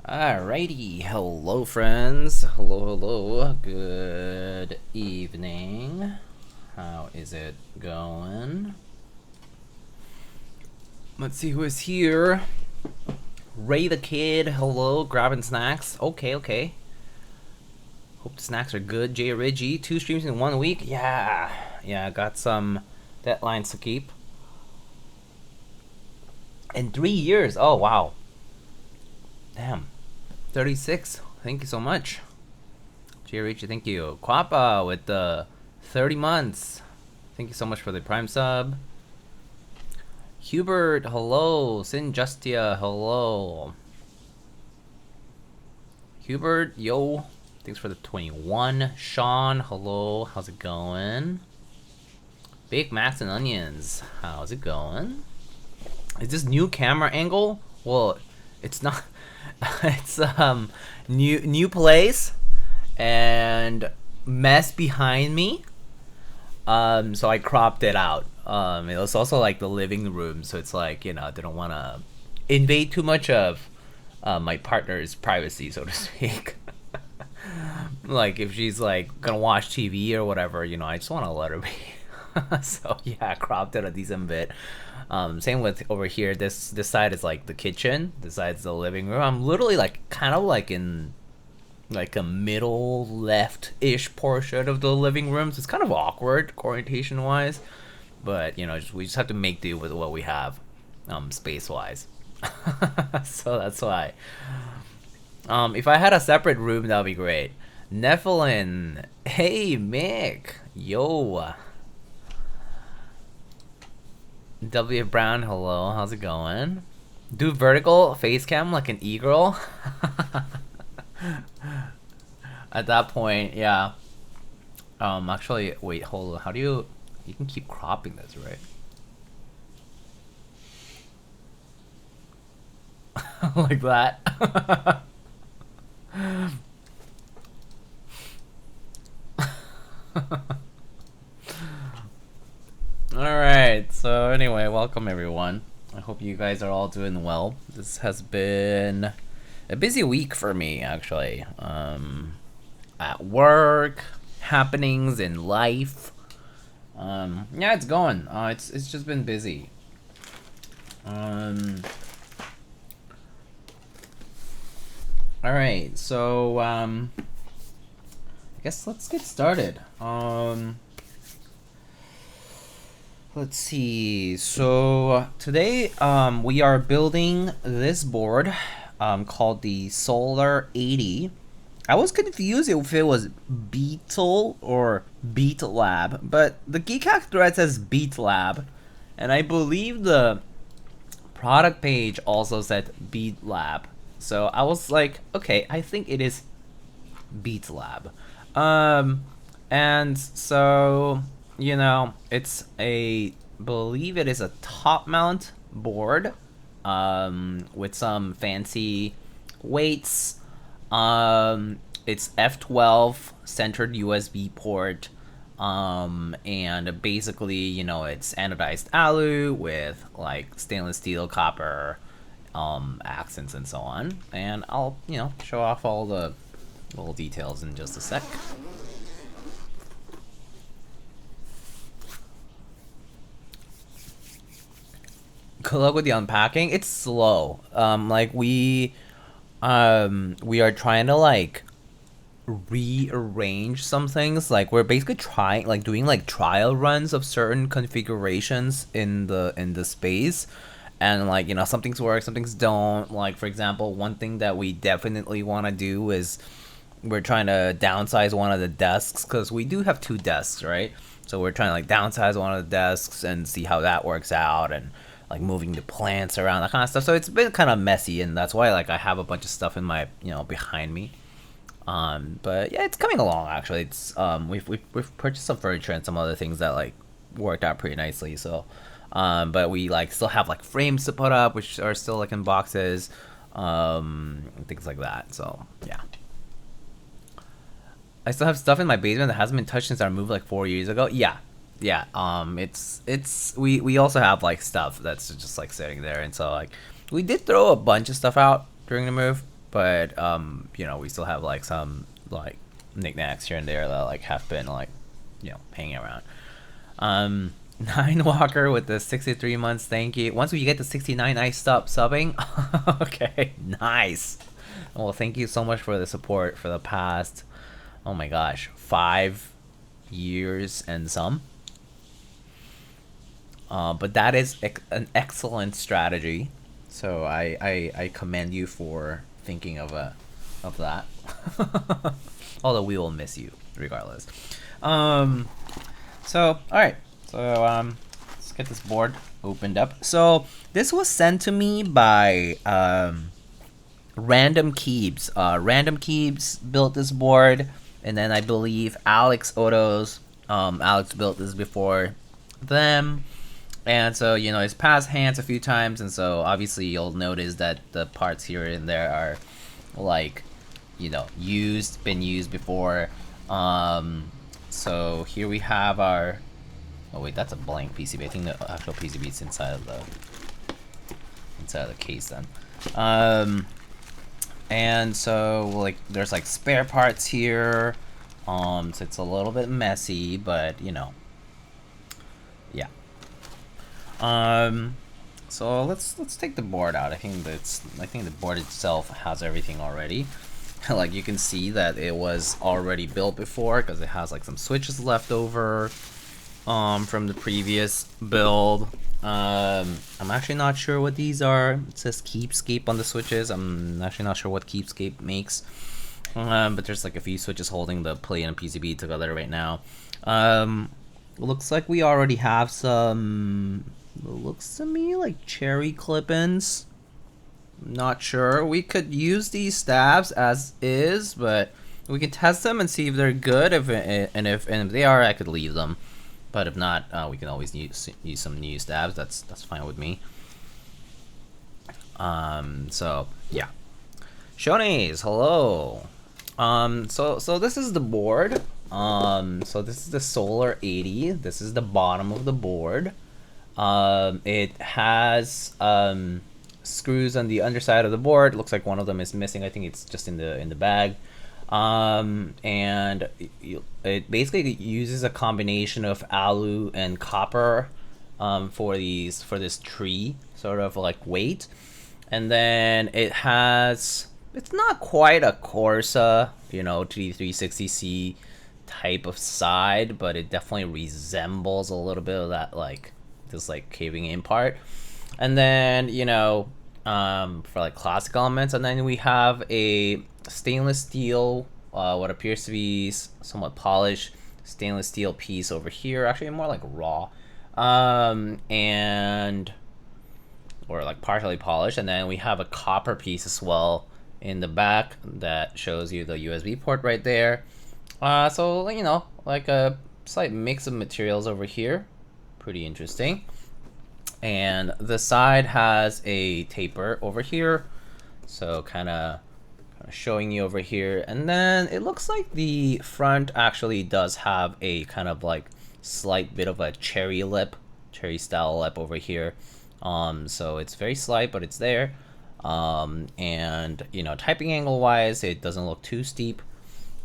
Alrighty, hello friends, hello, good evening, how is it going? Let's see who is here. Ray the Kid, hello, grabbing snacks, okay. Hope the snacks are good. Jay Ridgie, 2 streams in 1 week, yeah, got some deadlines to keep. In 3 years, oh wow, damn. 36. Thank you so much. Jay Ritchie, thank you. Quappa with the 30 months. Thank you so much for the Prime sub. Hubert, hello. Sin Justia, hello. Hubert, yo. Thanks for the 21. Sean, hello. How's it going? Big Macs and Onions, how's it going? Is this new camera angle? Well, it's not. It's new place and mess behind me. So I cropped it out. It was also like the living room, so it's like, you know, I didn't want to invade too much of my partner's privacy, so to speak. Like if she's like gonna watch TV or whatever, you know, I just want to let her be. So yeah, I cropped it a decent bit. Same with over here. This side is like the kitchen. This side's the living room. I'm literally like kind of like in like a middle left-ish portion of the living room. So it's kind of awkward orientation wise, but you know, we just have to make do with what we have, space wise. So that's why. If I had a separate room, that would be great. Nephilim, hey Mick, yo. W Brown, hello, how's it going? Do vertical face cam like an e-girl? At that point, yeah. Actually, wait, hold on. How do you can keep cropping this, right? Like that. Alright, so anyway, welcome everyone. I hope you guys are all doing well. This has been a busy week for me, actually. At work, happenings in life. Yeah, it's going. It's just been busy. Alright, so I guess let's get started. Let's see. So today we are building this board called the Solar80. I was confused if it was Beetle or BeatLab, but the Keycaps thread says BeatLab, and I believe the product page also said BeatLab. So I was like, okay, I think it is BeatLab. And so, you know, it's believe it is a top mount board with some fancy weights. It's F12 centered USB port, and basically, you know, it's anodized alu with like stainless steel, copper accents and so on. And I'll, you know, show off all the little details in just a sec. Good luck with the unpacking. It's slow. Like we are trying to like rearrange some things. Like we're basically trying, like doing like trial runs of certain configurations in the space, and like, you know, some things work, some things don't. Like for example, one thing that we definitely want to do is we're trying to downsize one of the desks, because we do have 2 desks, right? So we're trying to like downsize one of the desks and see how that works out, and like moving the plants around, that kind of stuff. So it's been kind of messy, and that's why like I have a bunch of stuff in my, you know, behind me. But yeah, it's coming along actually. It's we've purchased some furniture and some other things that like worked out pretty nicely. So but we like still have like frames to put up, which are still like in boxes, things like that. So yeah. I still have stuff in my basement that hasn't been touched since I moved like 4 years ago. Yeah. We also have like stuff that's just like sitting there, and so like we did throw a bunch of stuff out during the move, but you know, we still have like some like knickknacks here and there that like have been like, you know, hanging around. Nine Walker with the 63 months, thank you. Once we get to 69, I stop subbing. Okay, nice. Well, thank you so much for the support for the past, oh my gosh, 5 years and some. But that is an excellent strategy. So I commend you for thinking of that. Although we will miss you regardless. So all right. So let's get this board opened up. So this was sent to me by Random Keeps. Random Keeps built this board, and then I believe Alex Odos, Alex built this before them. And so, you know, it's passed hands a few times, and so obviously you'll notice that the parts here and there are like, you know, been used before. So here we have our, oh wait, that's a blank PCB. I think the actual PCB is inside of the case then. And so like there's like spare parts here. So it's a little bit messy, but you know, yeah. So let's take the board out. I think the board itself has everything already. Like you can see that it was already built before because it has like some switches left over from the previous build. I'm actually not sure what these are. It says Keepscape on the switches. I'm actually not sure what Keepscape makes. But there's like a few switches holding the plate and PCB together right now. Looks like we already have some, looks to me like cherry clip-ins. Not sure. We could use these stabs as is, but we can test them and see if they're good. If they are, I could leave them. But if not, we can always use some new stabs. That's fine with me. So yeah. Shones, hello. So this is the board. So this is the Solar80. This is the bottom of the board. It has screws on the underside of the board. Looks like one of them is missing. I think it's just in the bag. And it basically uses a combination of alu and copper for this tree sort of like weight. And then it has, it's not quite a Corsa, you know, T360C type of side, but it definitely resembles a little bit of that, like this like caving in part. And then, you know, for like classic elements, and then we have a stainless steel, what appears to be somewhat polished stainless steel piece over here, actually more like raw, and or like partially polished. And then we have a copper piece as well in the back that shows you the USB port right there. So, you know, like a slight mix of materials over here. Pretty interesting. And the side has a taper over here. So kind of showing you over here. And then it looks like the front actually does have a kind of like slight bit of a cherry style lip over here. So it's very slight, but it's there. And you know, typing angle wise, it doesn't look too steep.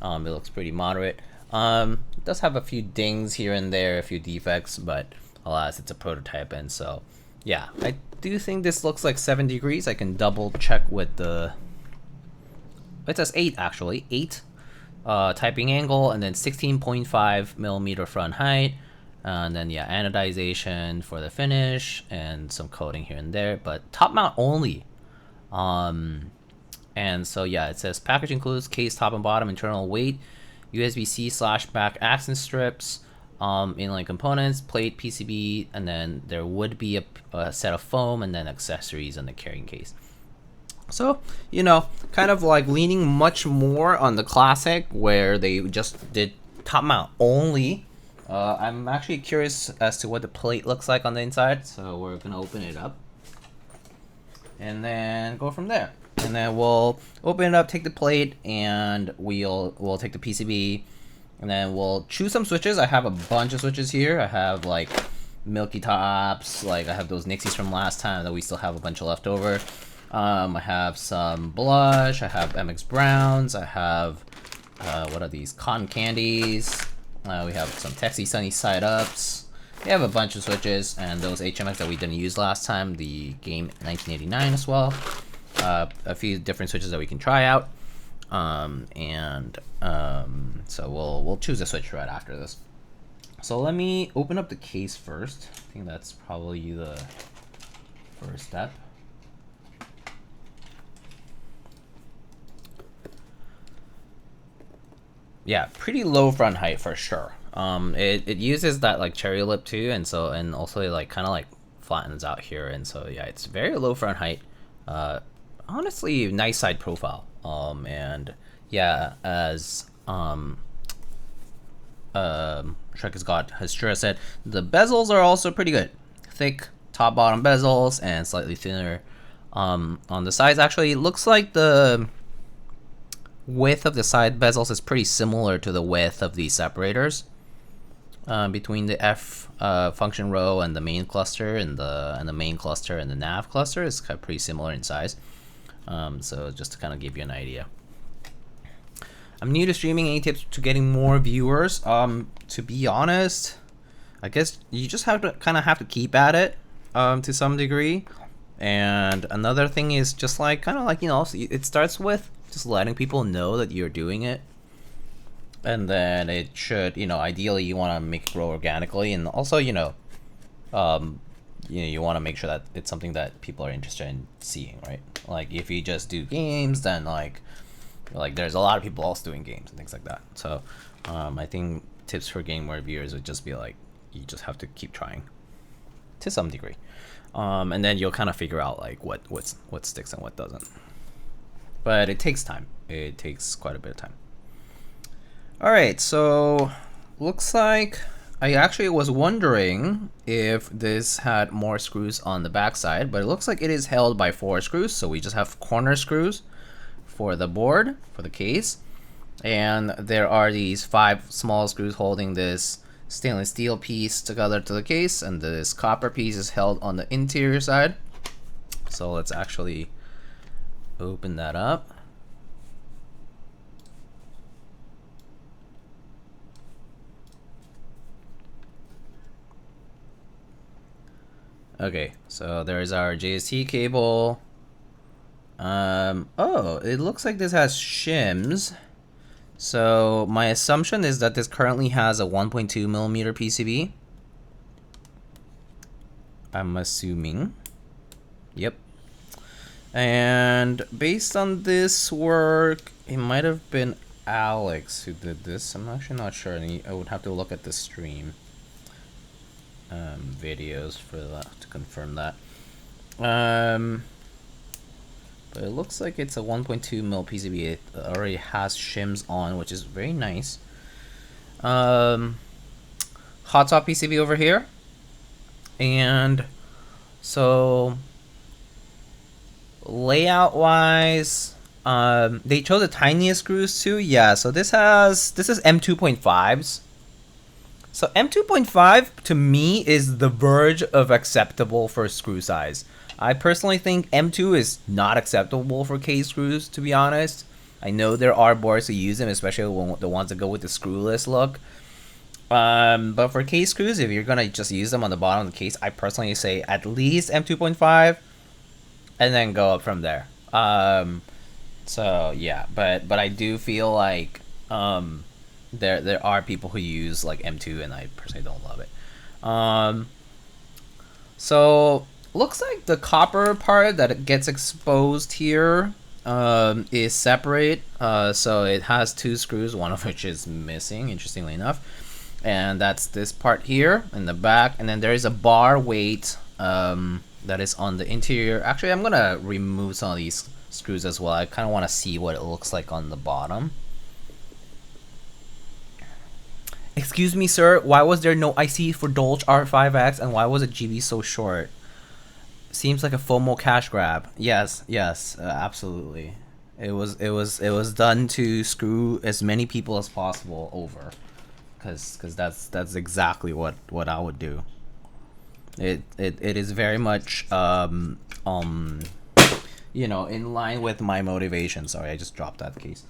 It looks pretty moderate. It does have a few dings here and there, a few defects, but alas, it's a prototype, and so yeah, I do think this looks like 7 degrees. I can double check with the, it says 8 actually, 8 typing angle, and then 16.5 millimeter front height, and then yeah, anodization for the finish and some coating here and there, but top mount only. And so yeah, it says package includes case top and bottom, internal weight, USB-C/back accent strips, inline components, plate, PCB, and then there would be a set of foam and then accessories in the carrying case. So, you know, kind of like leaning much more on the classic where they just did top mount only. I'm actually curious as to what the plate looks like on the inside, so we're gonna open it up and then go from there. And then we'll open it up, take the plate, and we'll take the PCB, and then we'll choose some switches. I have a bunch of switches here. I have like Milky Tops, like I have those Nixies from last time that we still have a bunch of left over. I have some blush, I have MX Browns, I have, what are these, cotton candies, we have some Texie Sunny side ups, we have a bunch of switches, and those HMX that we didn't use last time, the Game 1989 as well, a few different switches that we can try out, so we'll choose a switch right after this. So let me open up the case first. I think that's probably the first step. Yeah, pretty low front height for sure. It uses that like cherry lip too, and also it like kind of like flattens out here, and so yeah, it's very low front height. Honestly, nice side profile. And yeah, as Shrek has sure said, the bezels are also pretty good. Thick top bottom bezels and slightly thinner on the sides. Actually, it looks like the width of the side bezels is pretty similar to the width of these separators between the F function row and the main cluster, and the main cluster and the nav cluster is kind of pretty similar in size. So just to kind of give you an idea. I'm new to streaming. Any tips to getting more viewers? To be honest, I guess you just have to keep at it to some degree. And another thing is just like it starts with just letting people know that you're doing it, and then it should, ideally you want to make it grow organically, and also you want to make sure that it's something that people are interested in seeing, right? Like if you just do games, then like there's a lot of people also doing games and things like that. So I think tips for getting more viewers would just be like, you just have to keep trying to some degree, and then you'll kind of figure out like what sticks and what doesn't. But it takes time. It takes quite a bit of time. All right, so looks like I actually was wondering if this had more screws on the back side, but it looks like it is held by 4 screws. So we just have corner screws for the board, for the case, and there are these 5 small screws holding this stainless steel piece together to the case, and this copper piece is held on the interior side. So let's actually open that up. Okay, so there's our JST cable. Oh, it looks like this has shims. So my assumption is that this currently has a 1.2 millimeter PCB. I'm assuming. Yep. And based on this work, it might have been Alex who did this. I'm actually not sure. I would have to look at the stream videos for that to confirm that. But it looks like it's a 1.2 mil PCB. It already has shims on, which is very nice. Hot top PCB over here, and so layout wise, they chose the tiniest screws too. Yeah, so this is M2.5s. So M2.5 to me is the verge of acceptable for screw size. I personally think M2 is not acceptable for case screws, to be honest. I know there are boards who use them, especially the ones that go with the screwless look. But for case screws, if you're gonna just use them on the bottom of the case, I personally say at least M2.5, and then go up from there. So yeah, but I do feel like there are people who use like M2, and I personally don't love it. So looks like the copper part that gets exposed here is separate. So it has 2 screws, one of which is missing, interestingly enough. And that's this part here in the back. And then there is a bar weight that is on the interior. Actually, I'm gonna remove some of these screws as well. I kind of want to see what it looks like on the bottom. Excuse me, sir, why was there no IC for Dolce R5X, and why was the GB so short? Seems like a FOMO cash grab. Yes, absolutely. It was done to screw as many people as possible over, because that's exactly what I would do. It is very much you know, in line with my motivation. Sorry, I just dropped that case.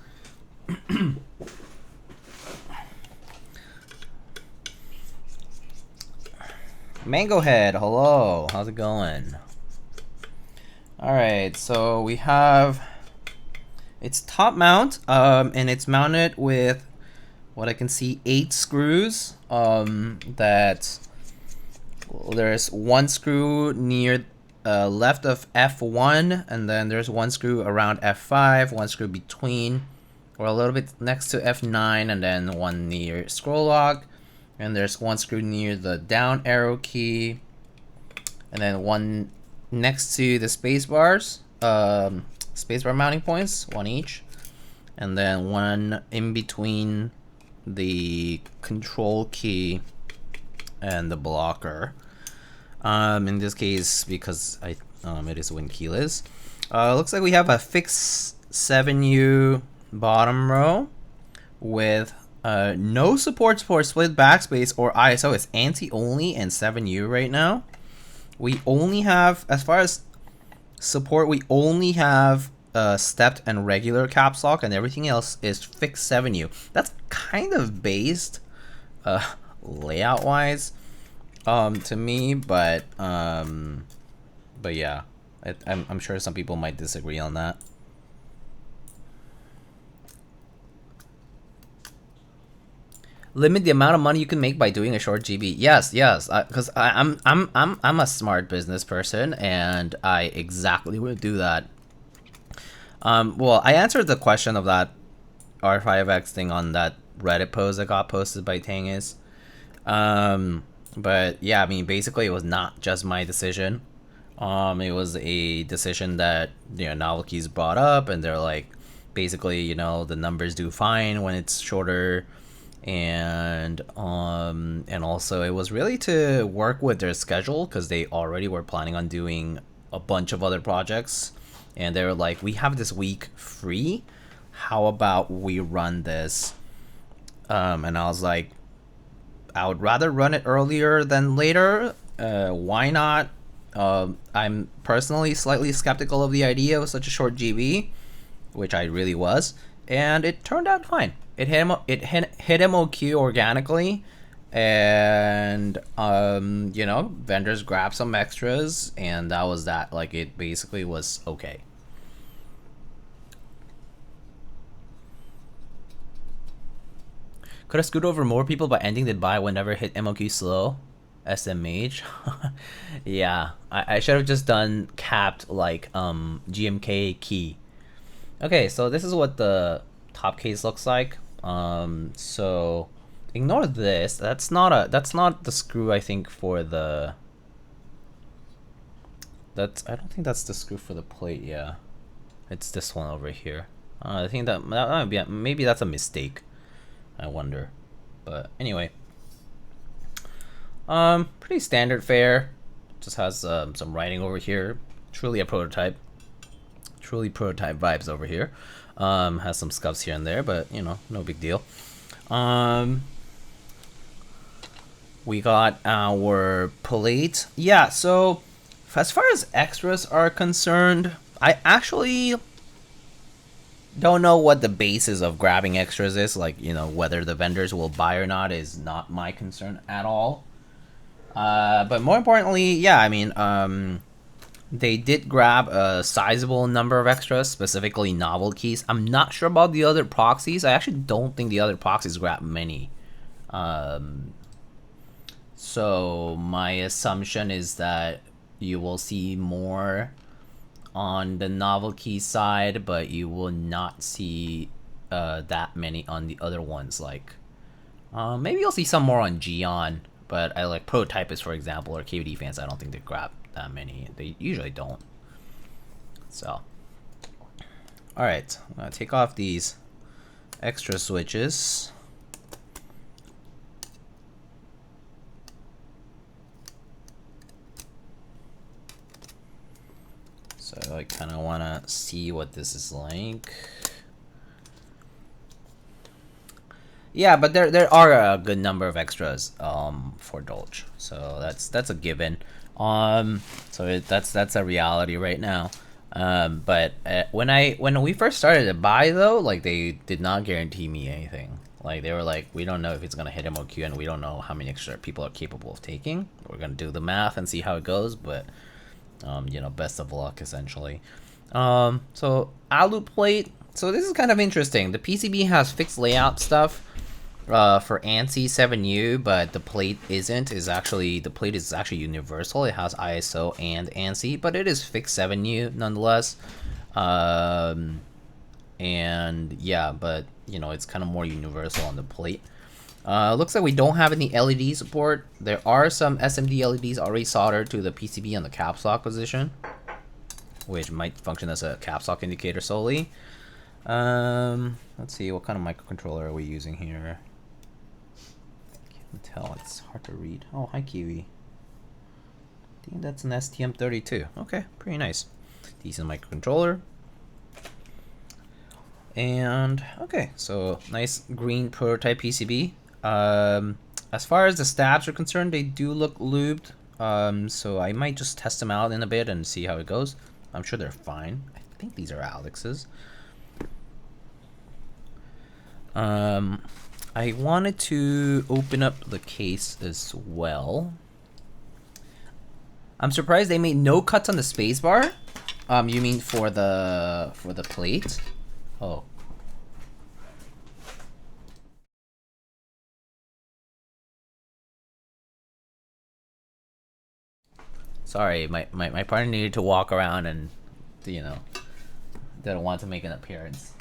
Mango Head, hello. How's it going? All right, so we have, it's top mount, and it's mounted with what I can see 8 screws. That there's one screw near left of F1, and then there's one screw around F5, one screw between or a little bit next to F9, and then one near scroll lock, and there's one screw near the down arrow key, and then one next to the space bars, spacebar mounting points, one each, and then one in between the control key and the blocker. In this case, because it is win keyless. Looks like we have a fixed 7U bottom row with no supports for split backspace or ISO. It's anti only and 7U right now. We only have, as far as support, we only have stepped and regular caps lock, and everything else is fixed 7U. That's kind of based layout wise to me, but yeah, I'm sure some people might disagree on that. Limit the amount of money you can make by doing a short GB. Yes, because I'm a smart business person, and I exactly would do that. Well, I answered the question of that R5X thing on that Reddit post that got posted by Tangis. But yeah, I mean, basically it was not just my decision. It was a decision that, you know, Novelkeys brought up, and they're like, basically, you know, the numbers do fine when it's shorter, and also it was really to work with their schedule, because they already were planning on doing a bunch of other projects, and they were like, we have this week free, how about we run this? And I was like, I would rather run it earlier than later. Why not? I'm personally slightly skeptical of the idea of such a short GB, which I really was, and it turned out fine. It hit MOQ organically, and you know, vendors grabbed some extras, and that was that. Like, it basically was okay. Could have screwed over more people by ending the buy whenever hit MOQ slow. SMH. Yeah, I should have just done capped like GMK key. Okay, so this is what the top case looks like. So ignore this. That's not the screw, I think, for the, I don't think that's the screw for the plate. Yeah, it's this one over here. I think that might be, maybe that's a mistake, I wonder. But anyway, pretty standard fare. Just has some writing over here. Truly a prototype. Truly prototype vibes over here. Has some scuffs here and there, but you know, no big deal. We got our plate. Yeah, so as far as extras are concerned, I actually don't know what the basis of grabbing extras is. Like, you know, whether the vendors will buy or not is not my concern at all. But more importantly, yeah, I mean, they did grab a sizable number of extras, specifically novel keys. I'm not sure about the other proxies. I actually don't think the other proxies grabbed many. So my assumption is that you will see more on the novel key side, but you will not see that many on the other ones. Like, maybe you'll see some more on Gion, but I like Prototypists, for example, or KVD fans. I don't think they grab that many. They usually don't. So, all right, I'm gonna take off these extra switches. So I kind of want to see what this is like. Yeah, but there are a good number of extras for Dolch, so that's a given. So that's a reality right now. But when we first started to buy though, like they did not guarantee me anything. Like they were like, we don't know if it's gonna hit MOQ, and we don't know how many extra people are capable of taking. We're gonna do the math and see how it goes, but you know, best of luck essentially. So alu plate. So this is kind of interesting. The PCB has fixed layout stuff for ANSI 7U, but the plate isn't. The plate is actually universal. It has ISO and ANSI, but it is fixed 7U nonetheless. And yeah, but you know, it's kind of more universal on the plate. Looks like we don't have any LED support. There are some SMD LEDs already soldered to the PCB on the caps lock position, which might function as a caps lock indicator solely. Let's see, what kind of microcontroller are we using here? Can't tell, it's hard to read. Oh, hi Kiwi. I think that's an STM32. Okay, pretty nice. Decent microcontroller. And okay, so nice green prototype PCB. As far as the stabs are concerned, they do look lubed. So I might just test them out in a bit and see how it goes. I'm sure they're fine. I think these are Alex's. I wanted to open up the case as well. I'm surprised they made no cuts on the spacebar. You mean for the plate? Oh. Sorry, my partner needed to walk around and, you know, didn't want to make an appearance.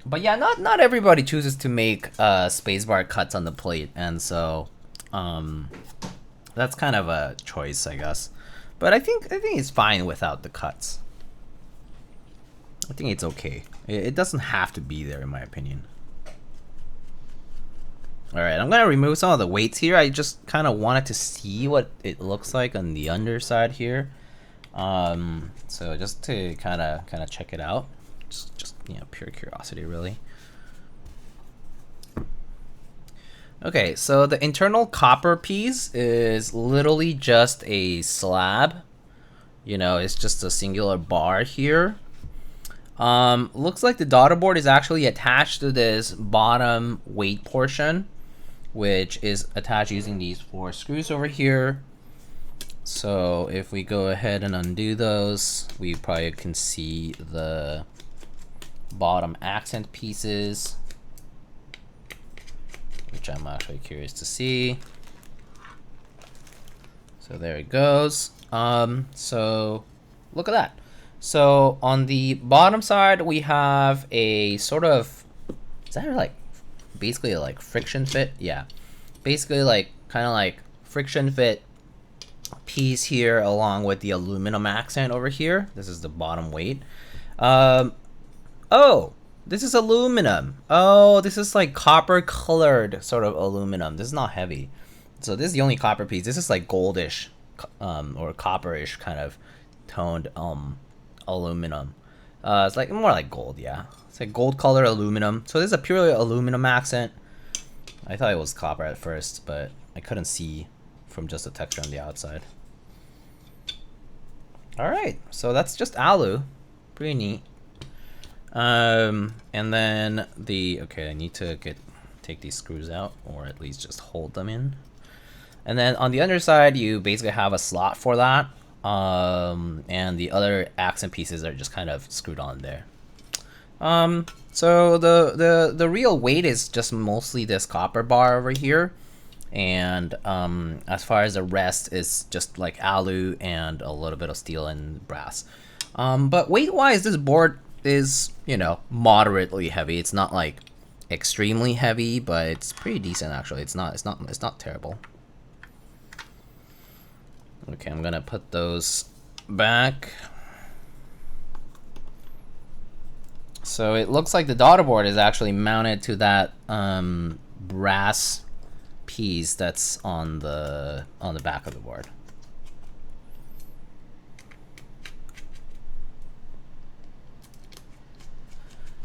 But yeah, not everybody chooses to make spacebar cuts on the plate, and so that's kind of a choice, I guess. But I think it's fine without the cuts. I think it's okay. It doesn't have to be there, in my opinion. Alright, I'm gonna remove some of the weights here. I just kind of wanted to see what it looks like on the underside here. So just to kind of check it out. Just you know, pure curiosity, really. Okay, so the internal copper piece is literally just a slab. You know, it's just a singular bar here. Looks like the daughter board is actually attached to this bottom weight portion, which is attached using these 4 screws over here. So if we go ahead and undo those, we probably can see the bottom accent pieces, which I'm actually curious to see. So there it goes. So look at that. So on the bottom side, we have a sort of, is that like basically like friction fit? Yeah, basically like kind of like friction fit piece here, along with the aluminum accent over here. This is the bottom weight. Oh, this is aluminum. Oh, this is like copper colored sort of aluminum. This is not heavy. So this is the only copper piece. This is like goldish or copperish kind of toned aluminum. It's like more like gold, yeah. It's like gold color aluminum. So this is a purely aluminum accent. I thought it was copper at first, but I couldn't see from just the texture on the outside. Alright, so that's just alu. Pretty neat. And then okay, I need to take these screws out, or at least just hold them in. And then on the underside, you basically have a slot for that. And the other accent pieces are just kind of screwed on there. So the real weight is just mostly this copper bar over here. And as far as the rest is just like alu and a little bit of steel and brass. But weight-wise, this board is, you know, moderately heavy. It's not like extremely heavy, but it's pretty decent actually. It's not terrible. Okay, I'm gonna put those back. So it looks like the daughter board is actually mounted to that brass piece that's on the back of the board.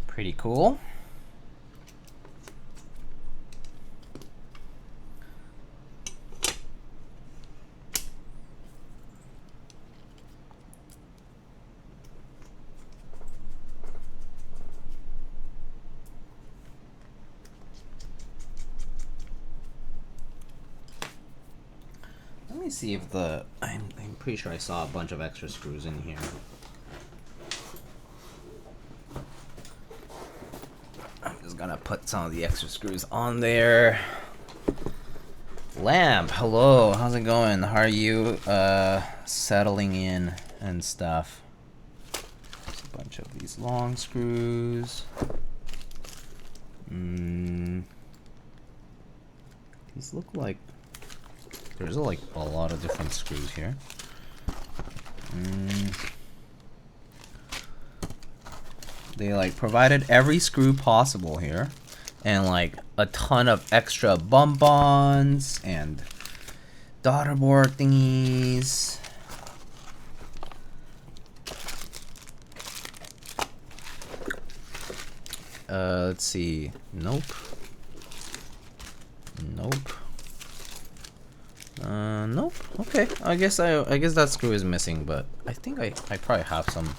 Pretty cool. Let me see if the... I'm pretty sure I saw a bunch of extra screws in here. I'm just gonna put some of the extra screws on there. Lamp, hello, how's it going? How are you settling in and stuff? There's a bunch of these long screws. These look like there's like a lot of different screws here. They like provided every screw possible here, and like a ton of extra bump-ons and daughter board thingies. Let's see. Nope. Nope. Nope. Okay. I guess that screw is missing, but I think I probably have some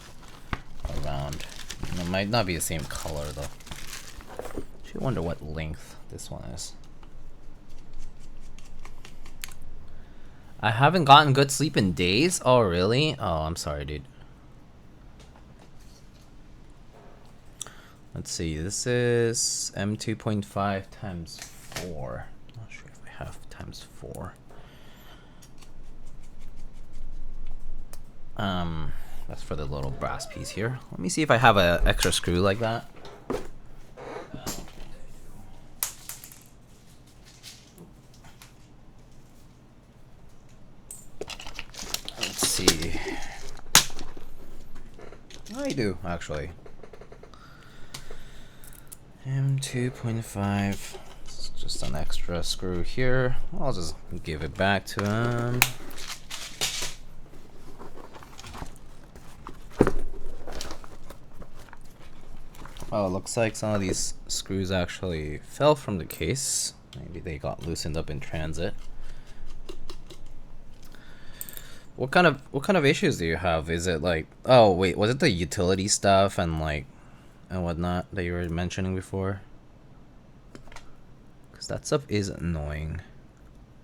around. It might not be the same color though. I wonder what length this one is. I haven't gotten good sleep in days. Oh really? Oh, I'm sorry, dude. Let's see, this is M2.5 times 4. Not sure if I have times 4. That's for the little brass piece here. Let me see if I have an extra screw like that. Let's see. I do, actually. M2.5. It's just an extra screw here. I'll just give it back to him. Oh, it looks like some of these screws actually fell from the case. Maybe they got loosened up in transit. What kind of issues do you have? Is it like, oh wait, was it the utility stuff and like and whatnot that you were mentioning before? Because that stuff is annoying,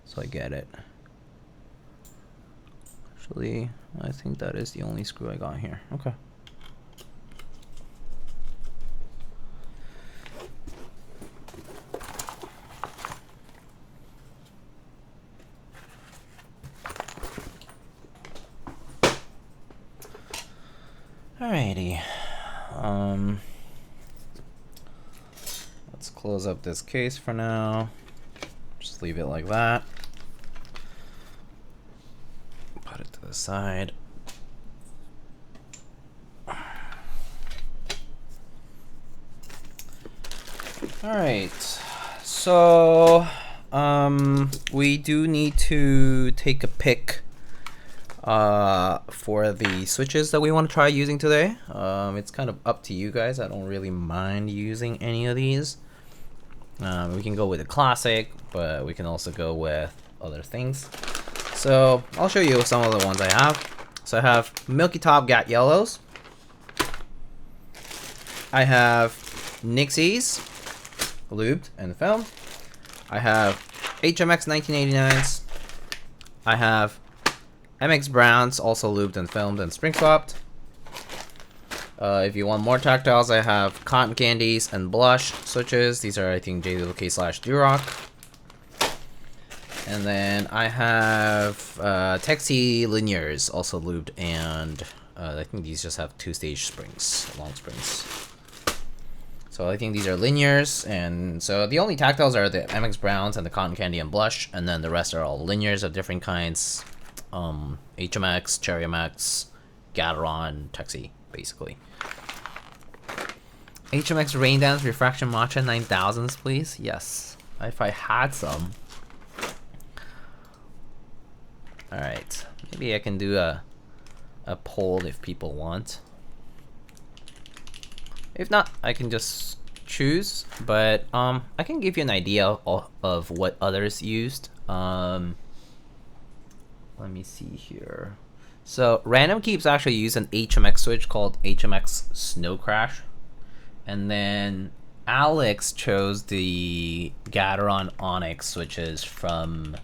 so I get it. Actually, I think that is the only screw I got here. Okay. Alrighty. Let's close up this case for now. Just leave it like that. Put it to the side. Alright. So we do need to take a pick for the switches that we want to try using today. It's kind of up to you guys. I don't really mind using any of these. We can go with a classic, but we can also go with other things. So I'll show you some of the ones I have. So I have Milky Top Gat Yellows. I have Nixies, lubed and filmed. I have HMX 1989s. I have MX Browns, also lubed and filmed and spring swapped. If you want more tactiles, I have Cotton Candies and Blush switches. These are, I think, JWK/Durock. And then I have Texi Linears, also lubed, and I think these just have 2-stage springs, long springs. So I think these are linears, and so the only tactiles are the MX Browns and the Cotton Candy and Blush, and then the rest are all linears of different kinds. HMX, Cherry MX, Gateron, Texi, basically. HMX Rain Dance Refraction Matcha 9000s, please. Yes, if I had some. Alright, maybe I can do a poll if people want. If not, I can just choose, but I can give you an idea of what others used. Let me see here. So Random Keeps actually used an HMX switch called HMX Snow Crash, and then Alex chose the Gateron Onyx switches from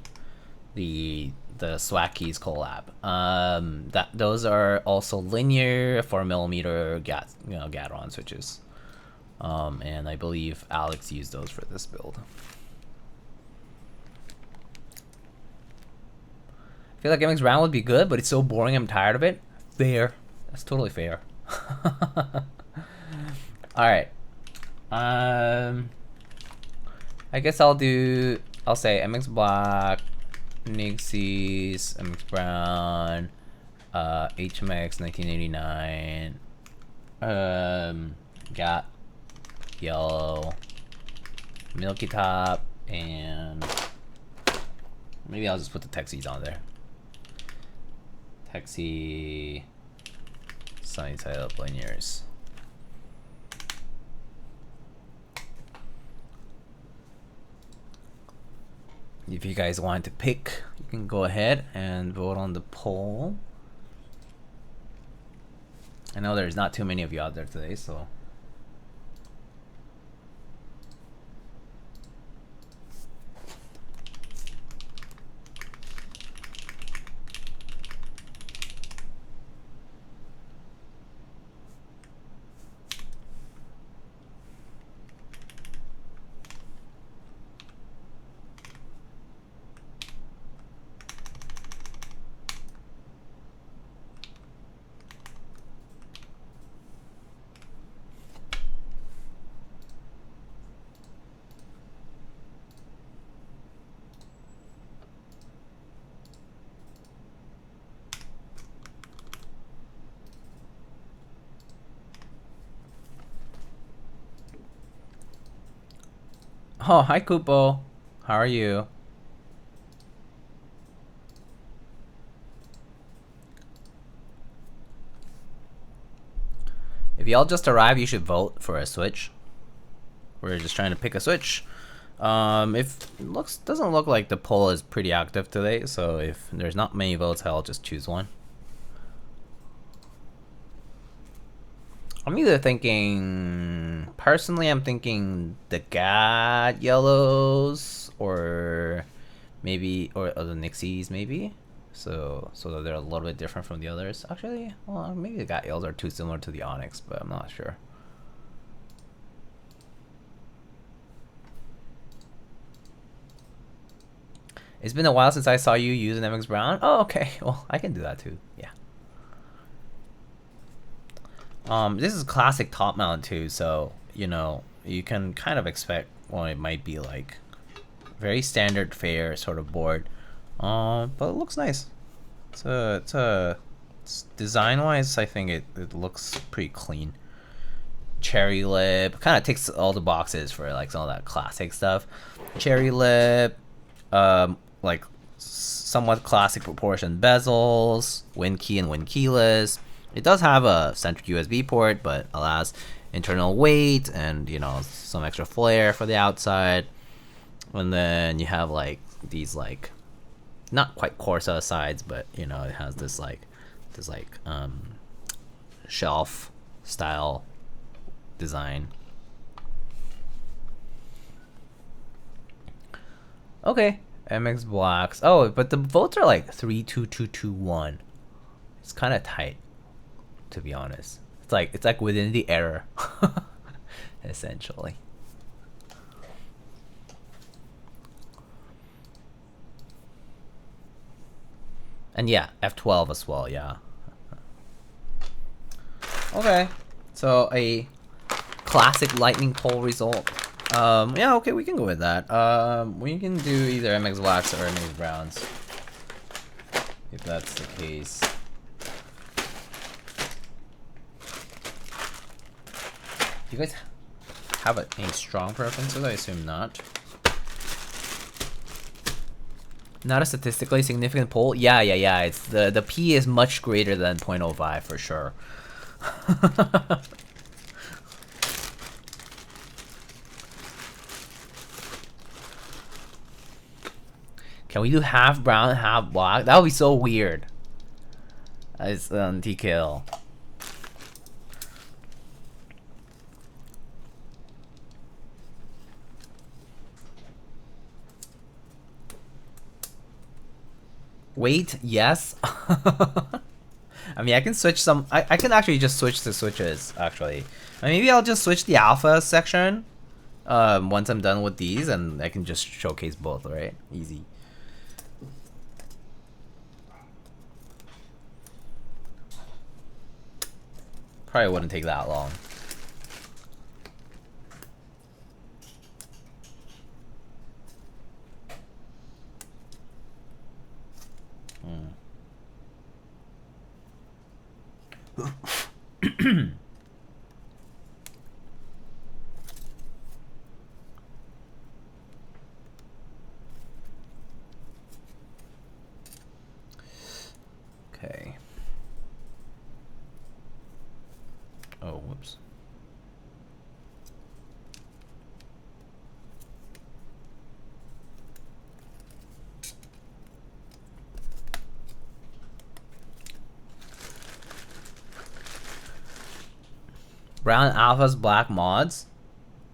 the the Swag Keys collab. Those are also linear 4mm Gateron switches. And I believe Alex used those for this build. I feel like MX Brown would be good, but it's so boring. I'm tired of it. Fair. That's totally fair. All right. I guess I'll say MX Black, Nixies, MX Brown, HMX 1989, got Yellow, Milky Top, and maybe I'll just put the Texies on there. Texie, Sunny Side Up linears. If you guys want to pick, you can go ahead and vote on the poll. I know there's not too many of you out there today, so. Oh, hi Kupo. How are you? If y'all just arrived, you should vote for a switch. We're just trying to pick a switch. If it doesn't look like the poll is pretty active today, so if there's not many votes, I'll just choose one. I'm either thinking, personally, I'm thinking the GAD yellows or the Nixies maybe. So that they're a little bit different from the others. Actually, well, maybe the GAD yellows are too similar to the Onyx, but I'm not sure. It's been a while since I saw you use an MX Brown. Oh, okay. Well, I can do that too. Yeah. This is classic top mount too, so you know you can kind of expect it might be like very standard fare sort of board, but it looks nice. It's design wise, I think it looks pretty clean. Cherry lip, kind of ticks all the boxes for like some of that classic stuff. Cherry lip, like somewhat classic proportioned bezels, win key and win keyless. It does have a centric USB port, but allows internal weight and, you know, some extra flair for the outside. And then you have like these like not quite Corsa sides, but you know, it has this shelf style design. Okay, MX Blacks. Oh, but the votes are like 3-2-2-2-1. It's kind of tight, to be honest. It's like within the error, essentially. And yeah, F12 as well, yeah. Okay, so a classic lightning poll result. Yeah, okay, we can go with that. We can do either MX Blacks or MX Browns, if that's the case. Do you guys have any strong preferences? I assume not. Not a statistically significant poll? Yeah. It's the P is much greater than 0.05 for sure. Can we do half brown, half black? That would be so weird. It's TKL. Wait, yes. I mean, I can switch some. I can actually just switch the switches. Actually, maybe I'll just switch the alpha section. Once I'm done with these, and I can just showcase both. Right, easy. Probably wouldn't take that long. Okay. Oh, whoops. Brown alphas, black mods.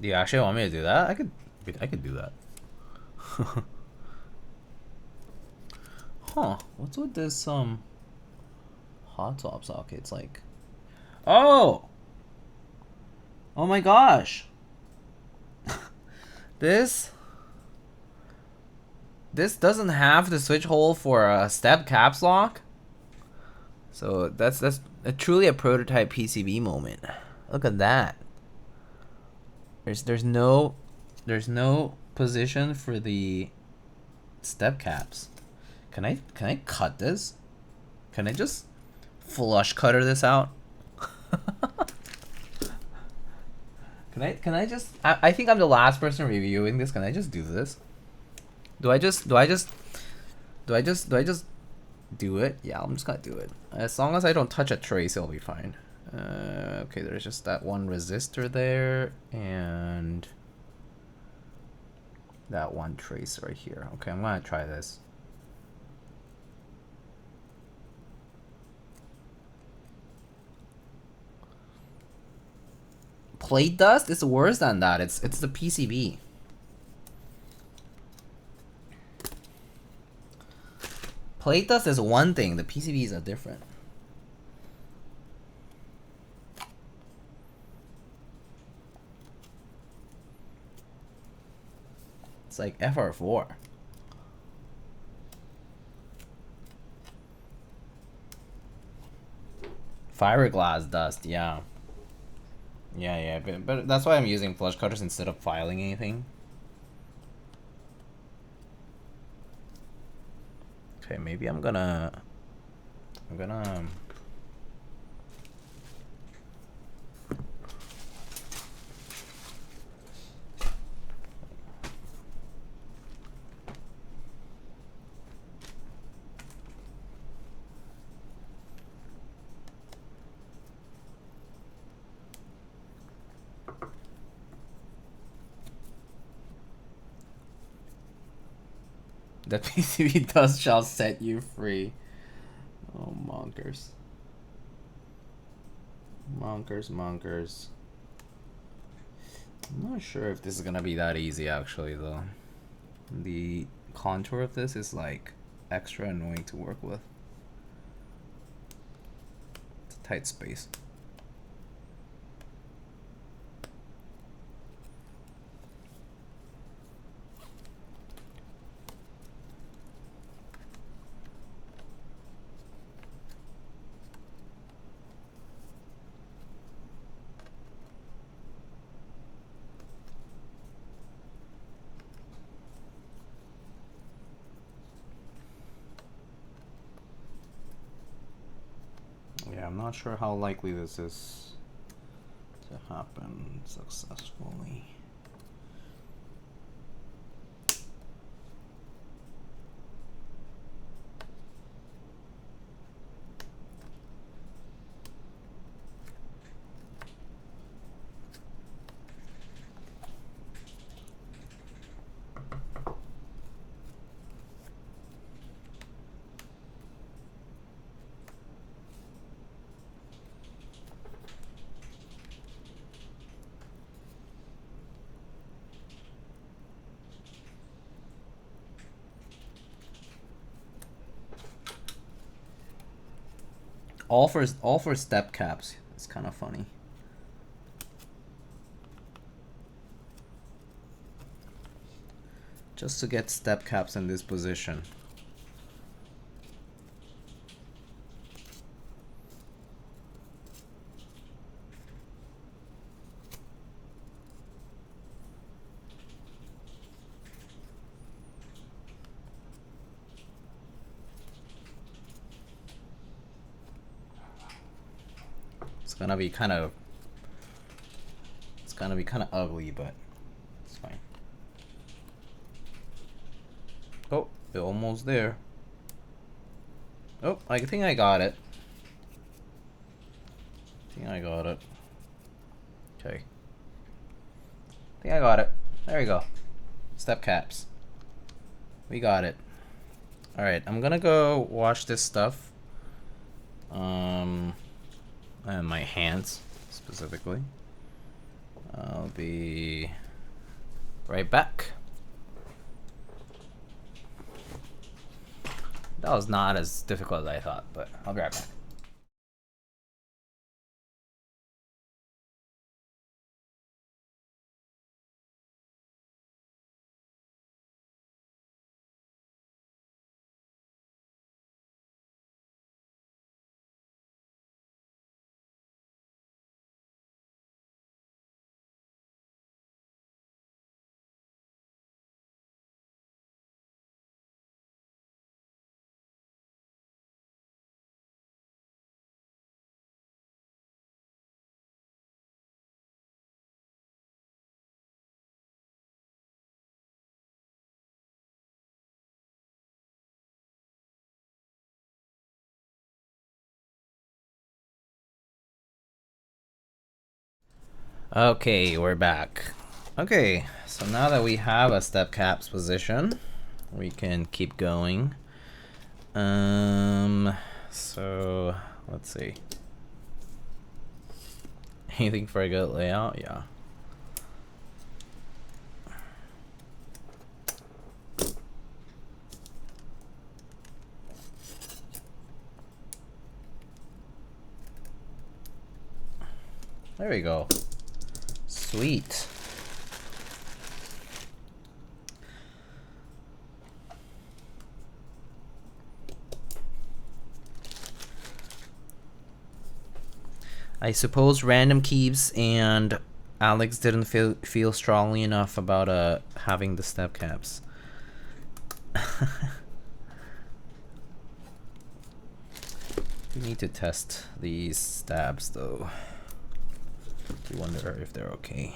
Do you actually want me to do that? I could do that. Huh? What's with this hot top socket? It's like, oh my gosh. This doesn't have the switch hole for a step caps lock. So that's truly a prototype PCB moment. Look at that. There's no position for the step caps. Can I cut this? Can I just flush cutter this out? Can I just I think I'm the last person reviewing this. Can I just do this? Do I just do it? Yeah, I'm just gonna do it. As long as I don't touch a trace, it'll be fine. Okay, there's just that one resistor there, and that one trace right here. Okay, I'm gonna try this. Plate dust is worse than that. It's the PCB. Plate dust is one thing. The PCBs are different. It's like FR4. Fiberglass dust, yeah. Yeah, but that's why I'm using flush cutters instead of filing anything. Okay, maybe I'm gonna the PCB dust shall set you free. Oh, monkers. Monkers. I'm not sure if this is gonna be that easy actually though. The contour of this is like extra annoying to work with. It's a tight space. I'm not sure how likely this is to happen successfully. all for step caps. It's kind of funny. Just to get step caps in this position. It's gonna be kind of ugly, but it's fine. Oh, we're almost there. Oh, I think I got it. Okay. I think I got it. There we go. Step caps. We got it. Alright, I'm gonna go wash this stuff. And my hands, specifically. I'll be right back. That was not as difficult as I thought, but I'll be right back. Okay, we're back. Okay, so now that we have a step caps position, we can keep going. So let's see. Anything for a good layout? Yeah. There we go. Sweet. I suppose random keeps and Alex didn't feel strongly enough about having the step caps. We need to test these stabs though. I wonder if they're okay.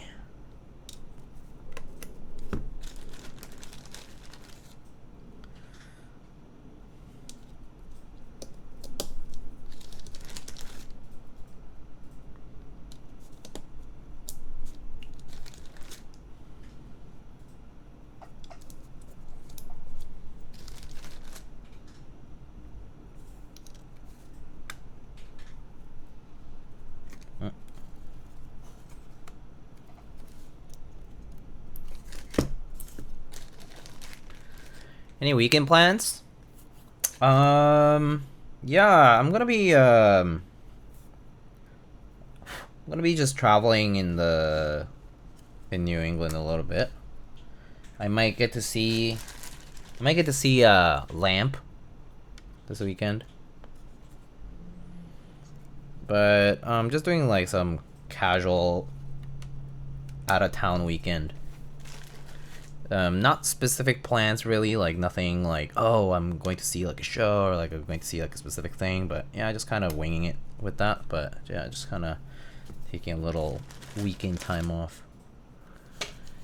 Any weekend plans? Yeah, I'm gonna be just traveling in New England a little bit. I might get to see Lamp this weekend. But I'm just doing like some casual out of town weekend. Not specific plans really, like nothing like, oh, I'm going to see like a show or like I'm going to see like a specific thing, but yeah, just kind of winging it with that. But yeah, just kind of taking a little weekend time off.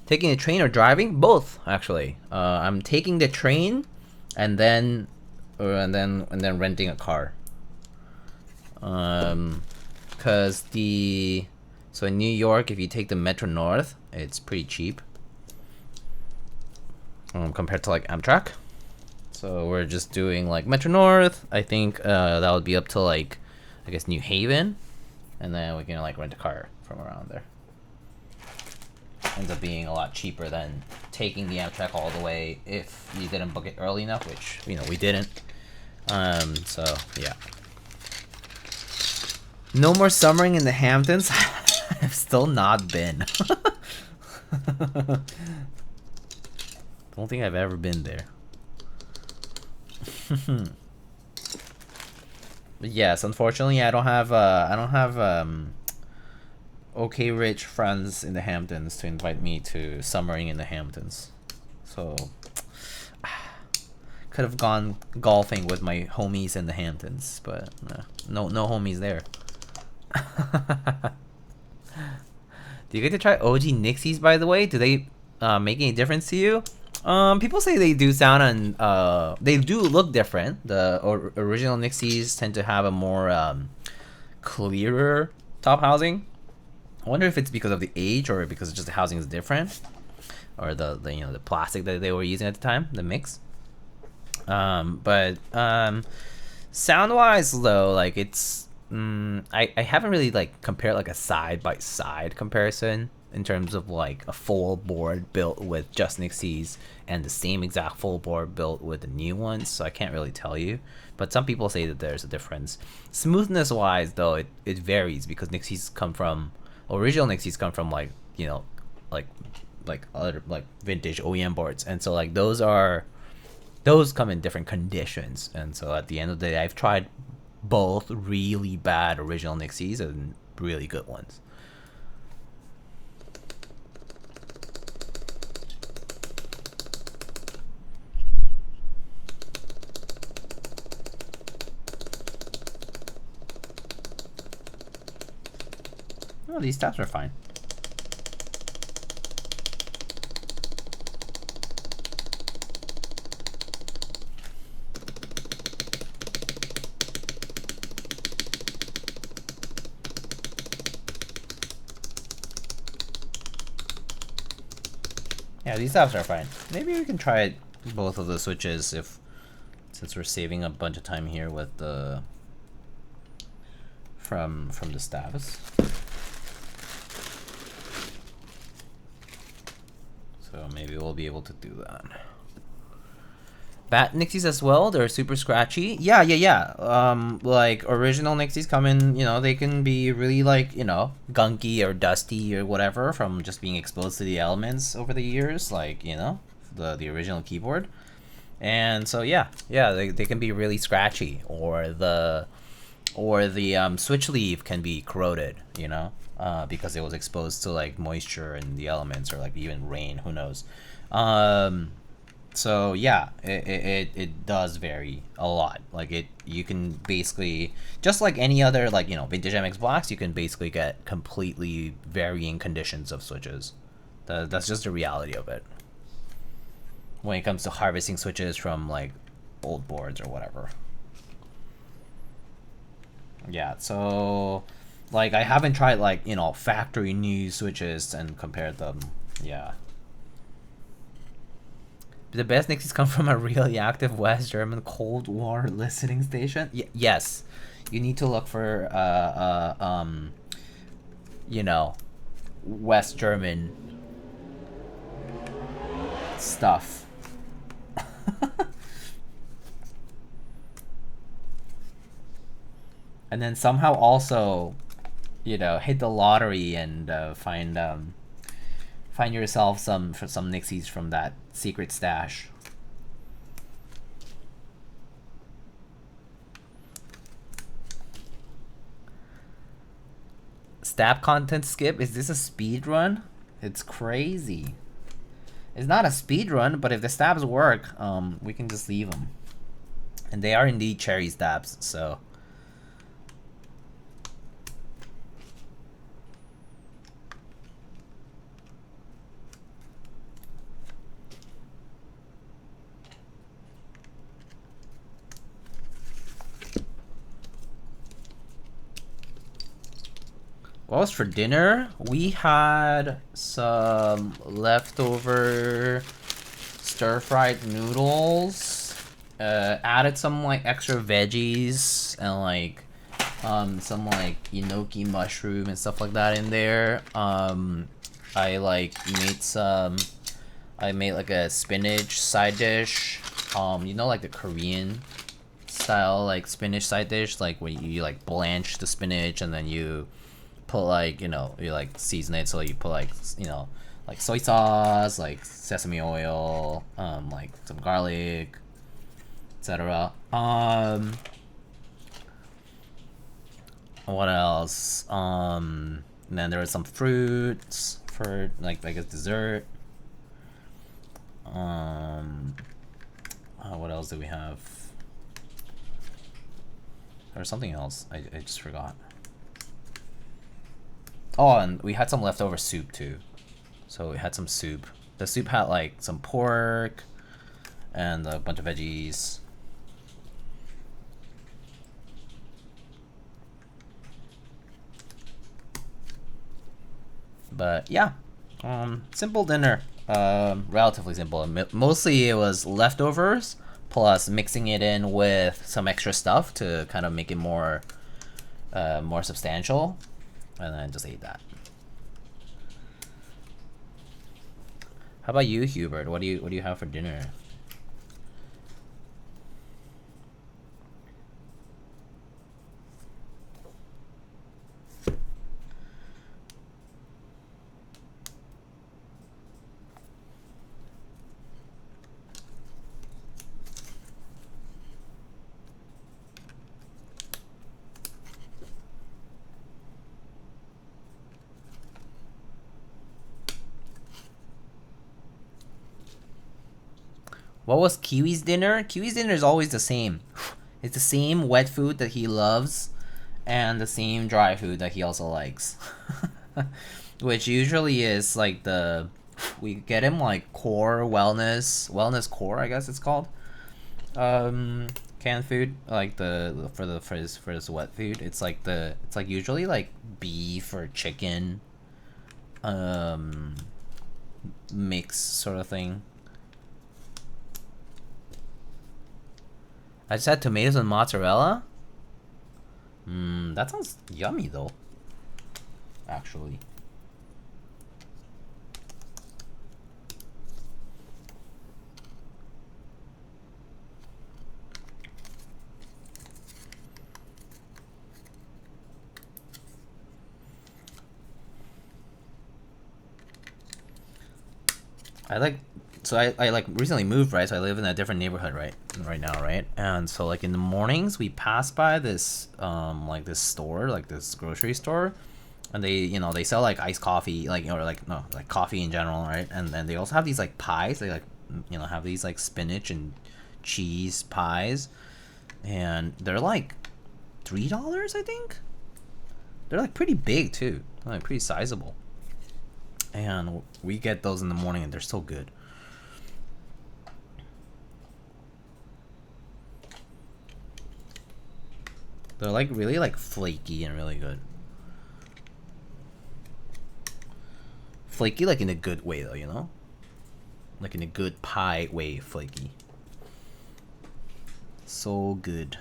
Taking the train or driving? Both, actually. I'm taking the train and then renting a car. Cause so in New York, if you take the Metro North, it's pretty cheap. Compared to like Amtrak. So we're just doing like Metro North. I think that would be up to like, I guess, New Haven, and then we can like rent a car from around there. Ends up being a lot cheaper than taking the Amtrak all the way if you didn't book it early enough, which we didn't. So yeah. No more summering in the Hamptons. I've still not been. Don't think I've ever been there. But yes, unfortunately, I don't have okay rich friends in the Hamptons to invite me to summering in the Hamptons. So could have gone golfing with my homies in the Hamptons, but no homies there. Do you get to try OG Nixies, by the way? Do they make any difference to you? People say they do sound and they do look different. The original Nixies tend to have a more clearer top housing. I wonder if it's because of the age or because just the housing is different, or the you know, the plastic that they were using at the time, the mix. But sound wise though, like it's I haven't really like compared like a side by side comparison in terms of like a full board built with just Nixies and the same exact full board built with the new ones, so I can't really tell you. But some people say that there's a difference. Smoothness wise though, it varies because Nixies come from original Nixies come from like, you know, like other like vintage OEM boards, and so like those come in different conditions, and so at the end of the day I've tried both really bad original Nixies and really good ones. Oh, these tabs are fine. Yeah, these tabs are fine. Maybe we can try both of the switches since we're saving a bunch of time here with the from the stabs. So maybe we'll be able to do that. Bat Nixies as well, they're super scratchy. Yeah. Like original Nixies come in, you know, they can be really like, you know, gunky or dusty or whatever from just being exposed to the elements over the years, like, you know, the original keyboard. And so yeah, they can be really scratchy, or the switch leaf can be corroded, you know, because it was exposed to like moisture and the elements, or like even rain, who knows. So yeah, it does vary a lot. Like you can basically, just like any other, like, you know, vintage MX blacks, you can basically get completely varying conditions of switches. That's just the reality of it when it comes to harvesting switches from like old boards or whatever. Yeah, so like I haven't tried like, you know, factory new switches and compared them. Yeah. The best Nixies come from a really active West German Cold War listening station. Yes, you need to look for you know, West German stuff. And then somehow also, you know, hit the lottery and find yourself some Nixies from that secret stash. Stab content skip? Is this a speed run? It's crazy. It's not a speed run, but if the stabs work, we can just leave them. And they are indeed cherry stabs, so. What was for dinner? We had some leftover stir-fried noodles. Added some like extra veggies and like some like enoki mushroom and stuff like that in there. I made like a spinach side dish. You know, like the Korean style like spinach side dish, like where you like blanch the spinach and then you put like, you know, you like season it, so you put like, you know, like soy sauce, like sesame oil, like some garlic, etc. What else? And then there are some fruits for like a dessert. What else do we have? Or something else. I just forgot. Oh, and we had some leftover soup too. So we had some soup. The soup had like some pork and a bunch of veggies. But yeah, simple dinner. Relatively simple. Mostly it was leftovers plus mixing it in with some extra stuff to kind of make it more substantial, and then just ate that. How about you, Hubert? What do you have for dinner? What was Kiwi's dinner? Kiwi's dinner is always the same. It's the same wet food that he loves and the same dry food that he also likes. Which usually is like we get him like core wellness core, I guess it's called. Canned food, like for his wet food. It's like usually like beef or chicken mix sort of thing. I just had tomatoes and mozzarella. That sounds yummy though. Actually. I like recently moved, right? So I live in a different neighborhood right now, right? And so like in the mornings we pass by this like this store, like this grocery store, and they sell like iced coffee, like, or like, no, like coffee in general, right? And then they also have these like pies. They like, have these like spinach and cheese pies, and they're like $3, I think. They're like pretty big too, like pretty sizable. And we get those in the morning and they're so good. They're like really like flaky and really good. Flaky like in a good way though, you know? Like in a good pie way flaky. So good.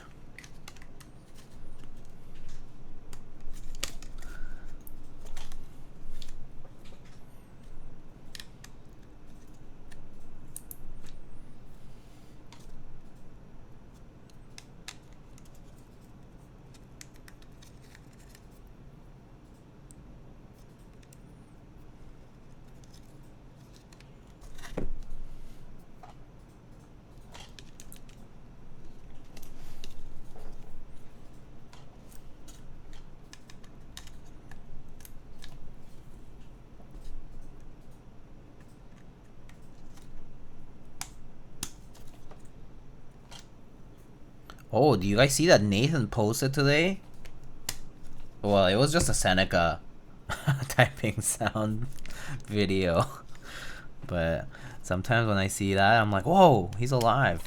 Oh, do you guys see that Nathan posted today? Well, it was just a Seneca typing sound video. But sometimes when I see that, I'm like, whoa, he's alive.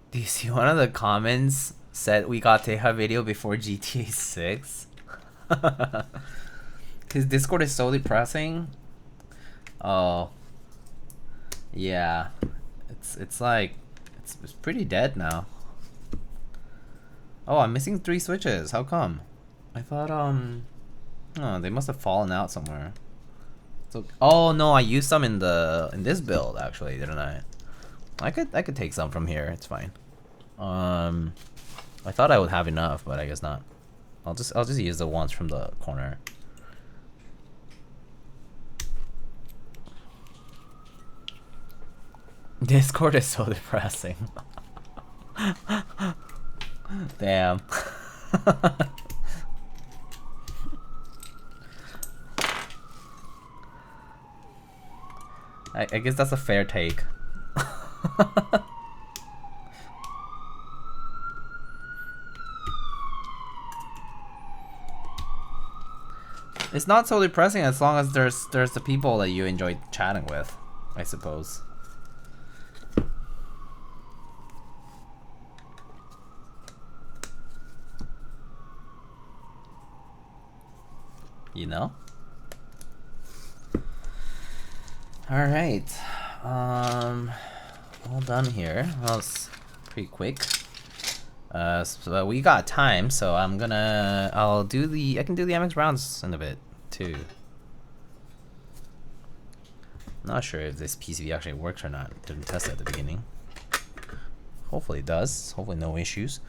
Do you see one of the comments said we got Teja video before GTA 6? His Discord is so depressing. Oh, yeah. It's like it's pretty dead now. Oh, I'm missing 3 switches. How come? I thought oh, they must have fallen out somewhere. So oh no, I used some in this build actually, didn't I? I could take some from here. It's fine. I thought I would have enough, but I guess not. I'll just use the ones from the corner. Discord is so depressing. Damn. I guess that's a fair take. It's not so depressing as long as there's the people that you enjoy chatting with, I suppose. You know? Alright. All done here. Well, it's pretty quick. So we got time, so I can do the MX rounds in a bit too. Not sure if this PCB actually works or not. Didn't test it at the beginning. Hopefully it does. Hopefully no issues.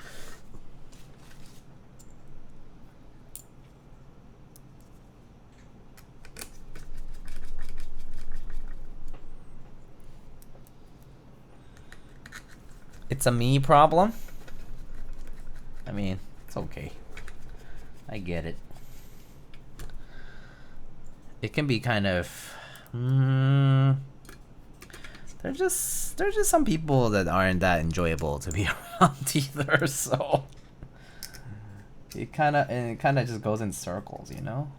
It's a me problem. I mean, it's okay. I get it. It can be kind of there's just some people that aren't that enjoyable to be around either, so it kind of just goes in circles, you know?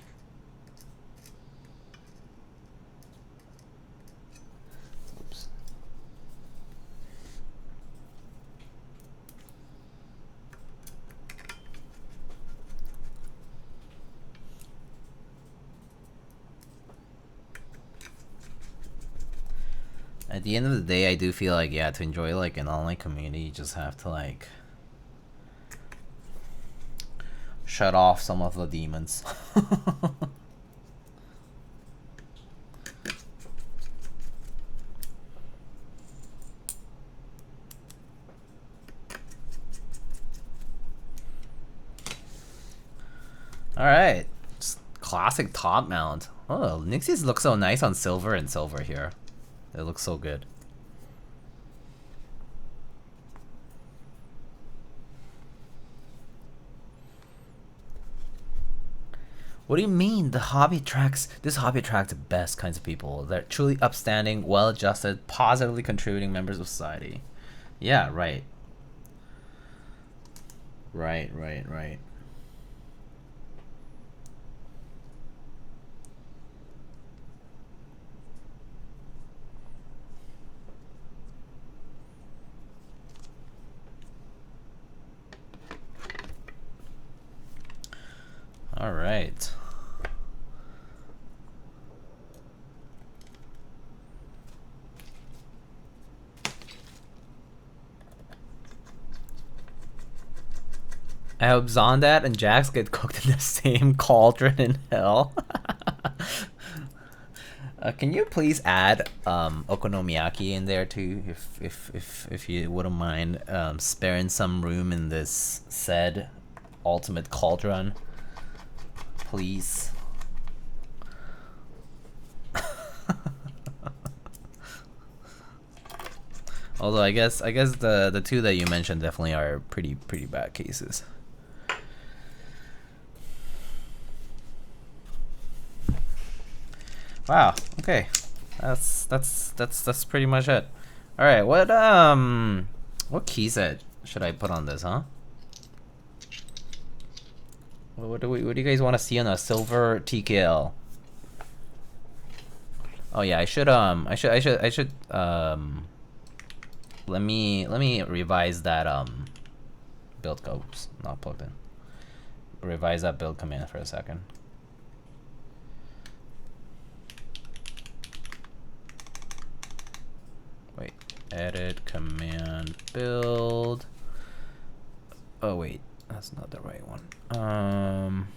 Oops. At the end of the day, I do feel like, yeah, to enjoy like an online community, you just have to like shut off some of the demons. Alright, classic top mount. Oh, Nixies look so nice on silver and silver here. It looks so good. What do you mean? This hobby attracts the best kinds of people. They're truly upstanding, well-adjusted, positively contributing members of society. Yeah, right. Right. All right. I hope Zondat and Jax get cooked in the same cauldron in hell. Can you please add okonomiyaki in there too, if you wouldn't mind sparing some room in this said ultimate cauldron, please. Although I guess the two that you mentioned definitely are pretty bad cases. Wow. Okay. That's pretty much it. All right. What key set should I put on this, huh? What do you guys want to see on a silver TKL? Oh yeah, I should let me revise that build code. Oops, not plugged in. revise that build command for a second. Wait, edit command build. Oh wait, that's not the right one.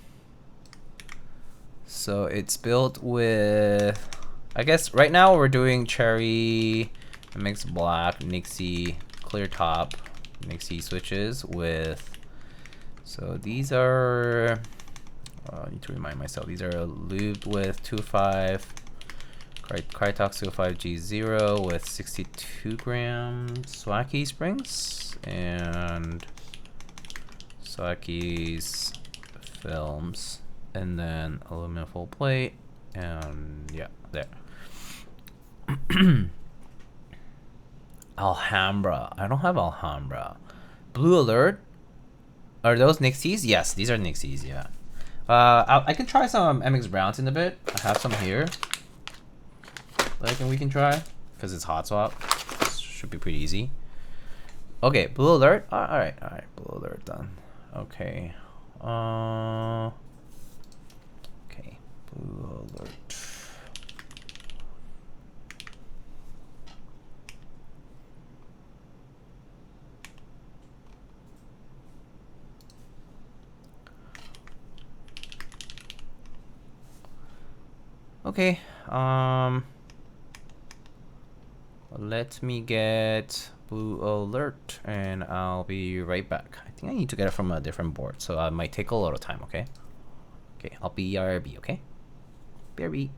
So it's built with, I guess right now we're doing cherry, mixed black, Nixie, clear top, Nixie switches with, so these are, I need to remind myself, these are lubed with 2.5, Krytox 2.5 G0 with 62 grams Swaki springs, and Swaki's films, and then aluminum full plate, and yeah, there. Alhambra. I don't have Alhambra. Blue Alert. Are those Nixies? Yes, these are Nixies, yeah. I can try some MX Browns in a bit. I have some here that I think we can try, because it's hot swap. Should be pretty easy. Okay, Blue Alert. Alright, Blue Alert done. Okay. Okay, Blue Alert. Okay, let me get Blue Alert and I'll be right back. I think I need to get it from a different board, so it might take a little time, okay? Okay, I'll be RB, okay? BRB.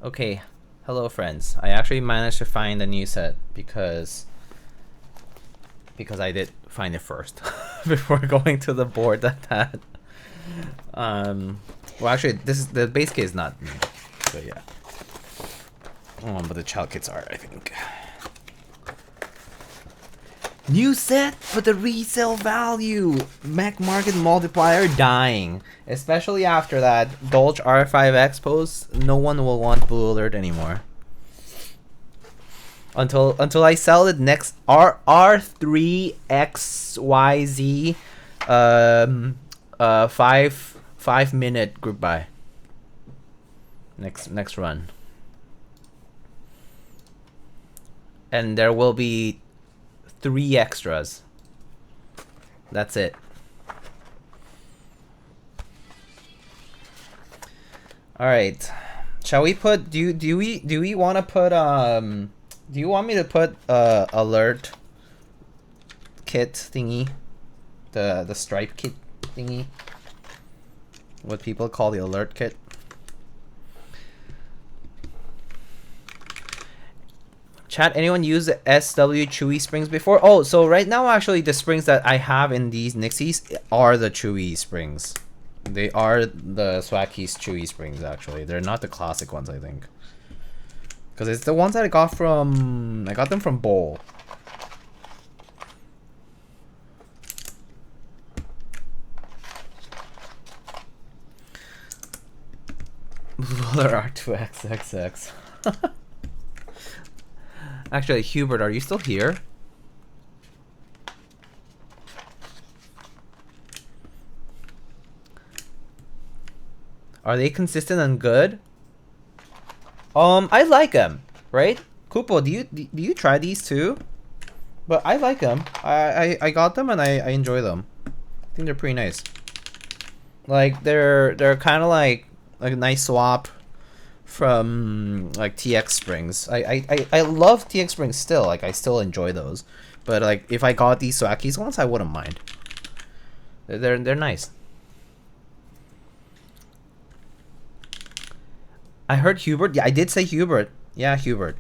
Okay, hello friends. I actually managed to find a new set because I did find it first before going to the board that had. Well, actually, this is the base kit is not new, but yeah. But the child kits are, I think. New set for the resale value. Mac market multiplier dying, especially after that Dolce R5X post. No one will want Blue Alert anymore. Until I sell it next R3XYZ 5 minute group buy. Next run. And there will be 3 extras. That's it. All right. Shall we put do we want to put do you want me to put alert kit thingy? The stripe kit thingy? What people call the alert kit? Chat, anyone use the SW Chewy springs before? Oh, so right now actually the springs that I have in these Nixies are the Chewy springs. They are the Swag Keys Chewy springs actually. They're not the classic ones, I think. Because it's the ones that I got from... I got them from Bowl. There are 2XXX. Actually, Hubert, are you still here? Are they consistent and good? I like them, right? Kupo, do you try these too? But I like them. I got them and I enjoy them. I think they're pretty nice. Like they're kind of like a nice swap from like TX springs. I love TX springs still. Like I still enjoy those. But like if I got these Swackies ones, I wouldn't mind. They're nice. I heard Hubert. Yeah, I did say Hubert. Yeah, Hubert.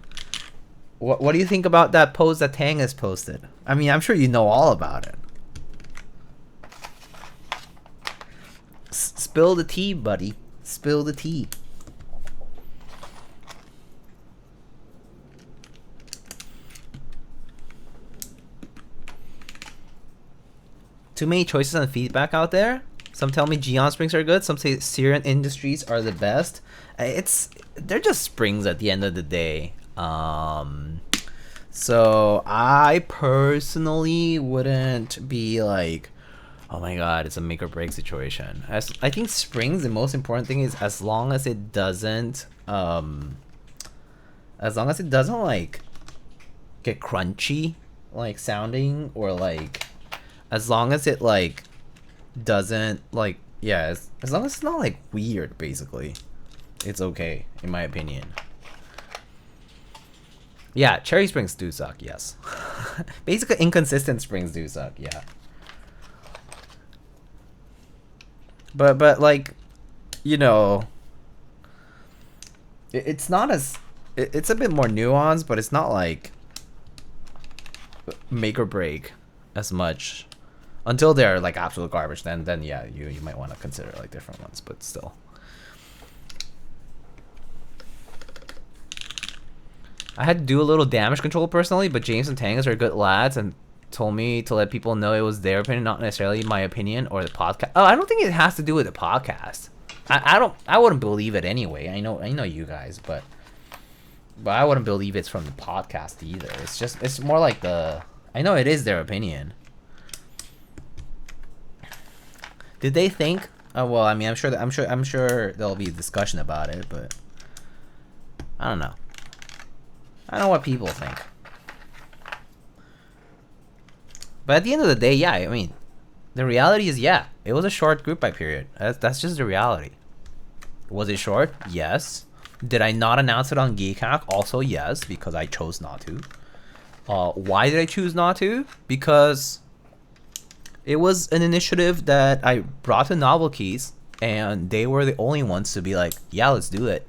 What do you think about that post that Tang has posted? I mean, I'm sure you know all about it. Spill the tea, buddy. Spill the tea. Too many choices and feedback out there. Some tell me Geon springs are good. Some say Syrian Industries are the best. They're just springs at the end of the day. So I personally wouldn't be like, oh my god, it's a make or break situation. I think springs, the most important thing is as long as it doesn't like get crunchy like sounding, or like as long as it like doesn't like, yeah, as long as it's not like weird, basically it's okay in my opinion. Yeah, cherry springs do suck, yes. Basically inconsistent springs do suck, yeah. But like, you know, it's not as it's a bit more nuanced, but it's not like make or break as much. Until they're like absolute garbage, then yeah, you might want to consider like different ones, but still. I had to do a little damage control personally, but James and Tangas are good lads and told me to let people know it was their opinion, not necessarily my opinion or the podcast. Oh, I don't think it has to do with the podcast. I wouldn't believe it anyway. I know you guys, but I wouldn't believe it's from the podcast either. It's more like I know it is their opinion. Did they think? Oh well, I mean, I'm sure there'll be a discussion about it, but I don't know. I don't know what people think. But at the end of the day, yeah, I mean, the reality is, yeah, it was a short group by period. That's just the reality. Was it short? Yes. Did I not announce it on Keycaps? Also, yes, because I chose not to. Why did I choose not to? Because it was an initiative that I brought to Novel Keys, and they were the only ones to be like, yeah, let's do it.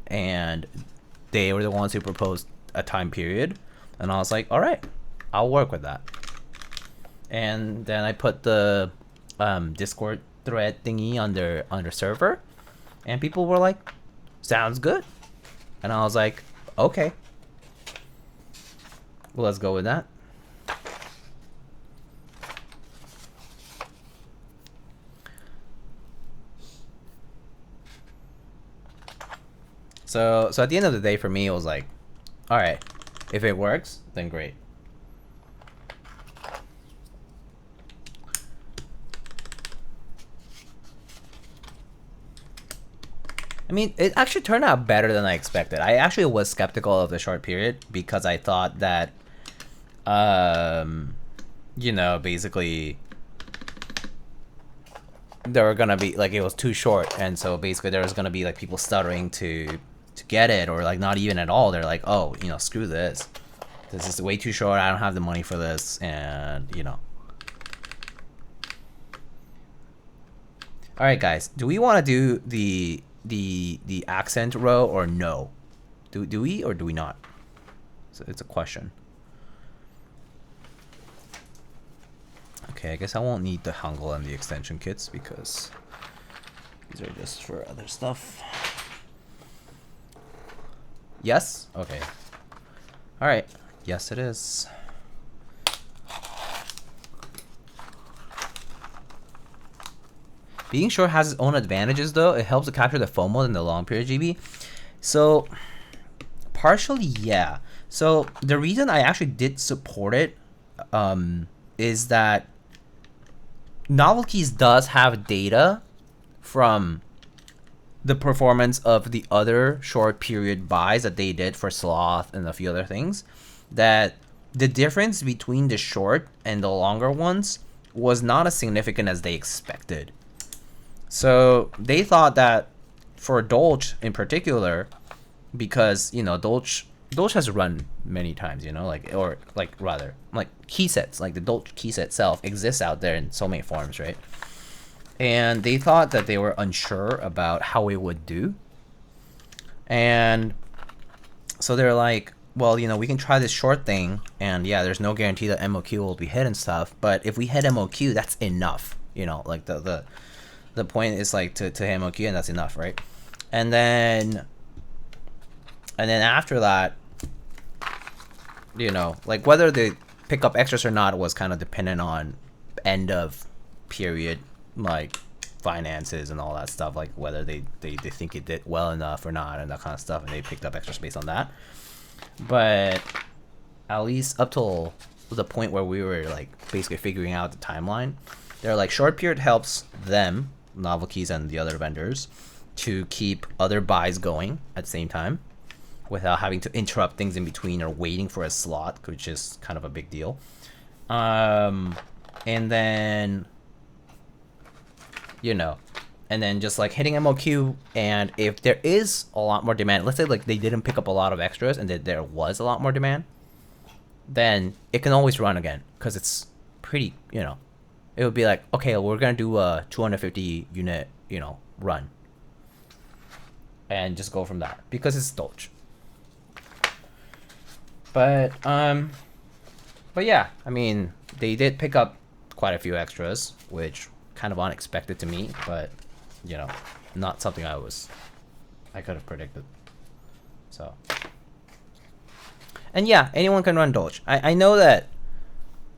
and they were the ones who proposed a time period, and I was like, all right, I'll work with that. And then I put the Discord thread thingy on their server, and people were like, sounds good. And I was like, okay, well, let's go with that. So at the end of the day, for me, it was like, all right, if it works, then great. I mean, it actually turned out better than I expected. I actually was skeptical of the short period because I thought that, you know, basically there were gonna be like, it was too short, and so basically there was gonna be like people stuttering to get it, or like not even at all. They're like, oh, you know, screw this. This is way too short. I don't have the money for this, and you know. All right, guys, do we want to do the accent row or no? Do we or do we not? So it's a question. Okay, I guess I won't need the Hangul and the extension kits because these are just for other stuff. Yes? Okay. All right. Yes, it is. Being short has its own advantages, though. It helps to capture the FOMO in the long period GB. So, partially, yeah. So, the reason I actually did support it is that Novel Keys does have data from the performance of the other short period buys that they did for Sloth and a few other things, that the difference between the short and the longer ones was not as significant as they expected. So they thought that for Dolce in particular, because, you know, Dolce has run many times, you know, like, or like rather like key sets, like the Dolce key set itself exists out there in so many forms, right? And they thought that they were unsure about how it would do. And so they're like, well, you know, we can try this short thing, and yeah, there's no guarantee that MOQ will be hit and stuff, but if we hit MOQ, that's enough, you know, like the point is like to hit MOQ, and that's enough, right? And then after that, you know, like whether they pick up extras or not was kind of dependent on end of period, like finances and all that stuff, like whether they think it did well enough or not and that kind of stuff, and they picked up extras based on that. But at least up till the point where we were like basically figuring out the timeline, they're like, short period helps them, Novel Keys and the other vendors, to keep other buys going at the same time without having to interrupt things in between or waiting for a slot, which is kind of a big deal. And then, you know, and then just like hitting MOQ, and if there is a lot more demand, let's say like they didn't pick up a lot of extras and there was a lot more demand, then it can always run again, because it's pretty, you know, it would be like, okay, we're gonna do a 250 unit, you know, run, and just go from that, because it's Dolce. But yeah, I mean, they did pick up quite a few extras, which kind of unexpected to me, but you know, not something I could have predicted. So, and yeah, anyone can run Dolce. I know that,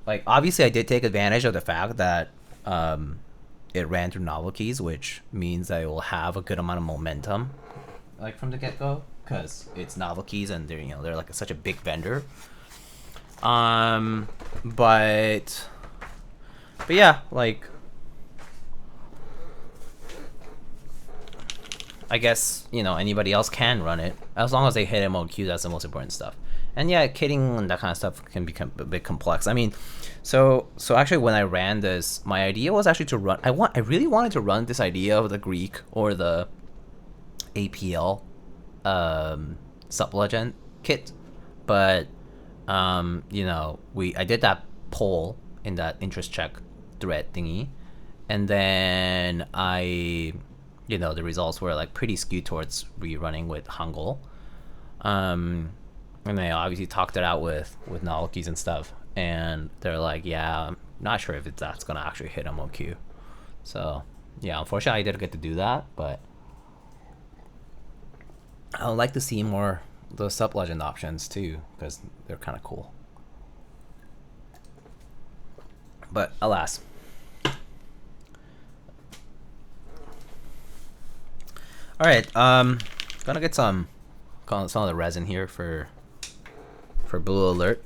like, obviously I did take advantage of the fact that it ran through Novel Keys, which means that it will have a good amount of momentum, like from the get-go, because it's Novel Keys and they're, you know, they're like such a big vendor. But yeah, like, I guess, you know, anybody else can run it as long as they hit MOQ. That's the most important stuff. And yeah, kitting and that kind of stuff can become a bit complex. I mean, so actually when I ran this, my idea was actually to run, I really wanted to run this idea of the Greek or the APL Sublegend kit, but you know, I did that poll in that interest check thread thingy, and then I you know, the results were like pretty skewed towards rerunning with Hangul. And they obviously talked it out with novelties and stuff, and they're like, yeah, I'm not sure if that's gonna actually hit MOQ. So yeah, unfortunately I didn't get to do that, but I would like to see more the sub legend options too, because they're kind of cool. But alas. All right, gonna get some of the resin here for Blue Alert.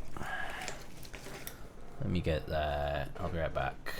Let me get that. I'll be right back.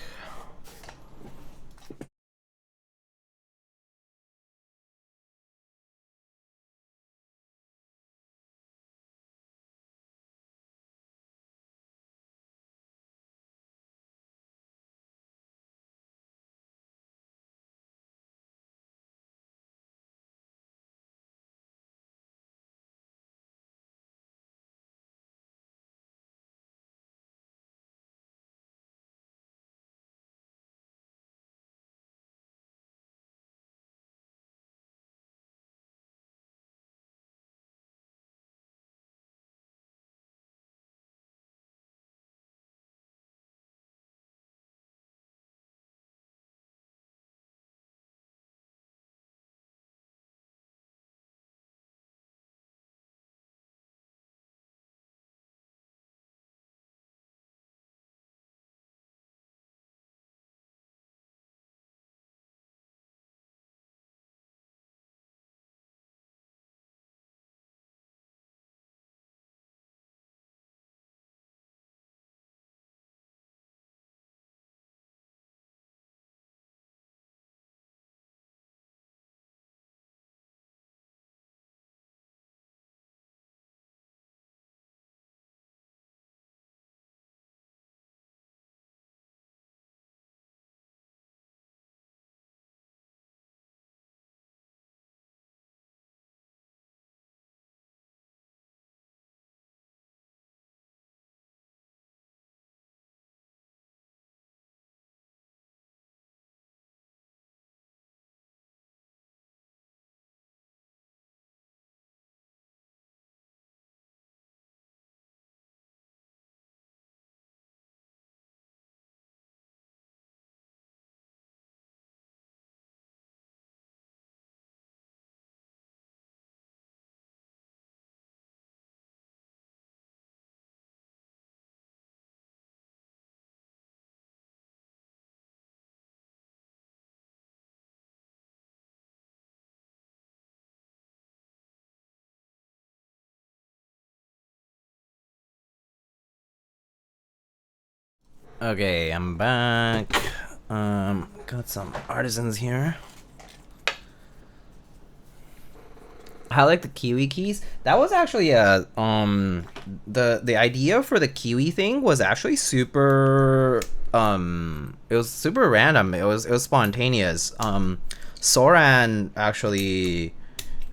Okay, I'm back. Got some artisans here. I like the Kiwi keys. That was actually the idea for the Kiwi thing was actually super it was super random. It was spontaneous. Soran actually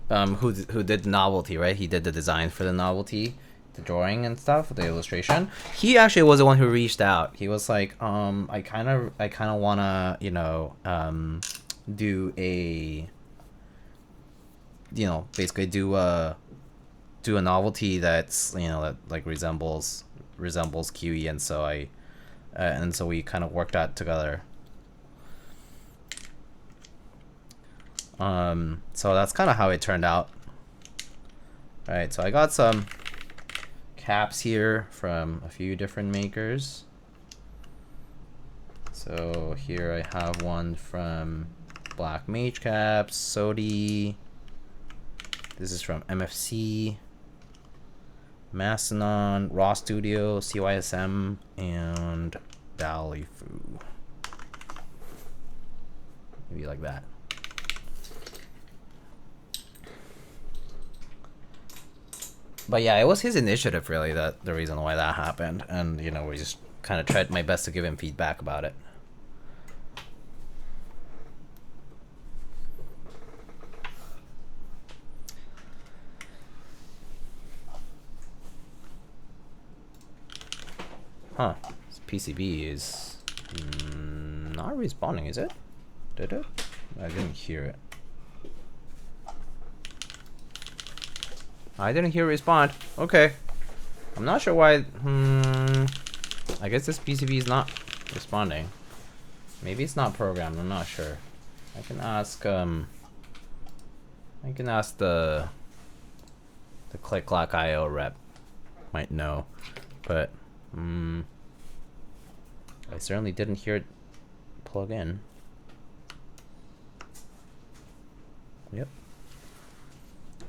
who did the novelty, right? He did the design for the novelty, the drawing and stuff, the illustration. He actually was the one who reached out. He was like, I kind of wanna, you know, do a, you know, basically do a novelty that's, you know, that like resembles Kiwi, and so and so we kind of worked out together. So that's kind of how it turned out. All right, so I got some caps here from a few different makers. So here I have one from Black Mage Caps, Sodi. This is from MFC, Mastodon, Raw Studio, CYSM, and Ballyfu. Maybe like that. But yeah, it was his initiative, really, that the reason why that happened. And, you know, we just kind of tried my best to give him feedback about it. Huh. This PCB is not responding, is it? Did it? I didn't hear it. I didn't hear respond. Okay. I'm not sure why. I guess this PCB is not responding. Maybe it's not programmed. I'm not sure. I can ask. I can ask the Click Clock IO rep. Might know, but I certainly didn't hear it plug in. Yep.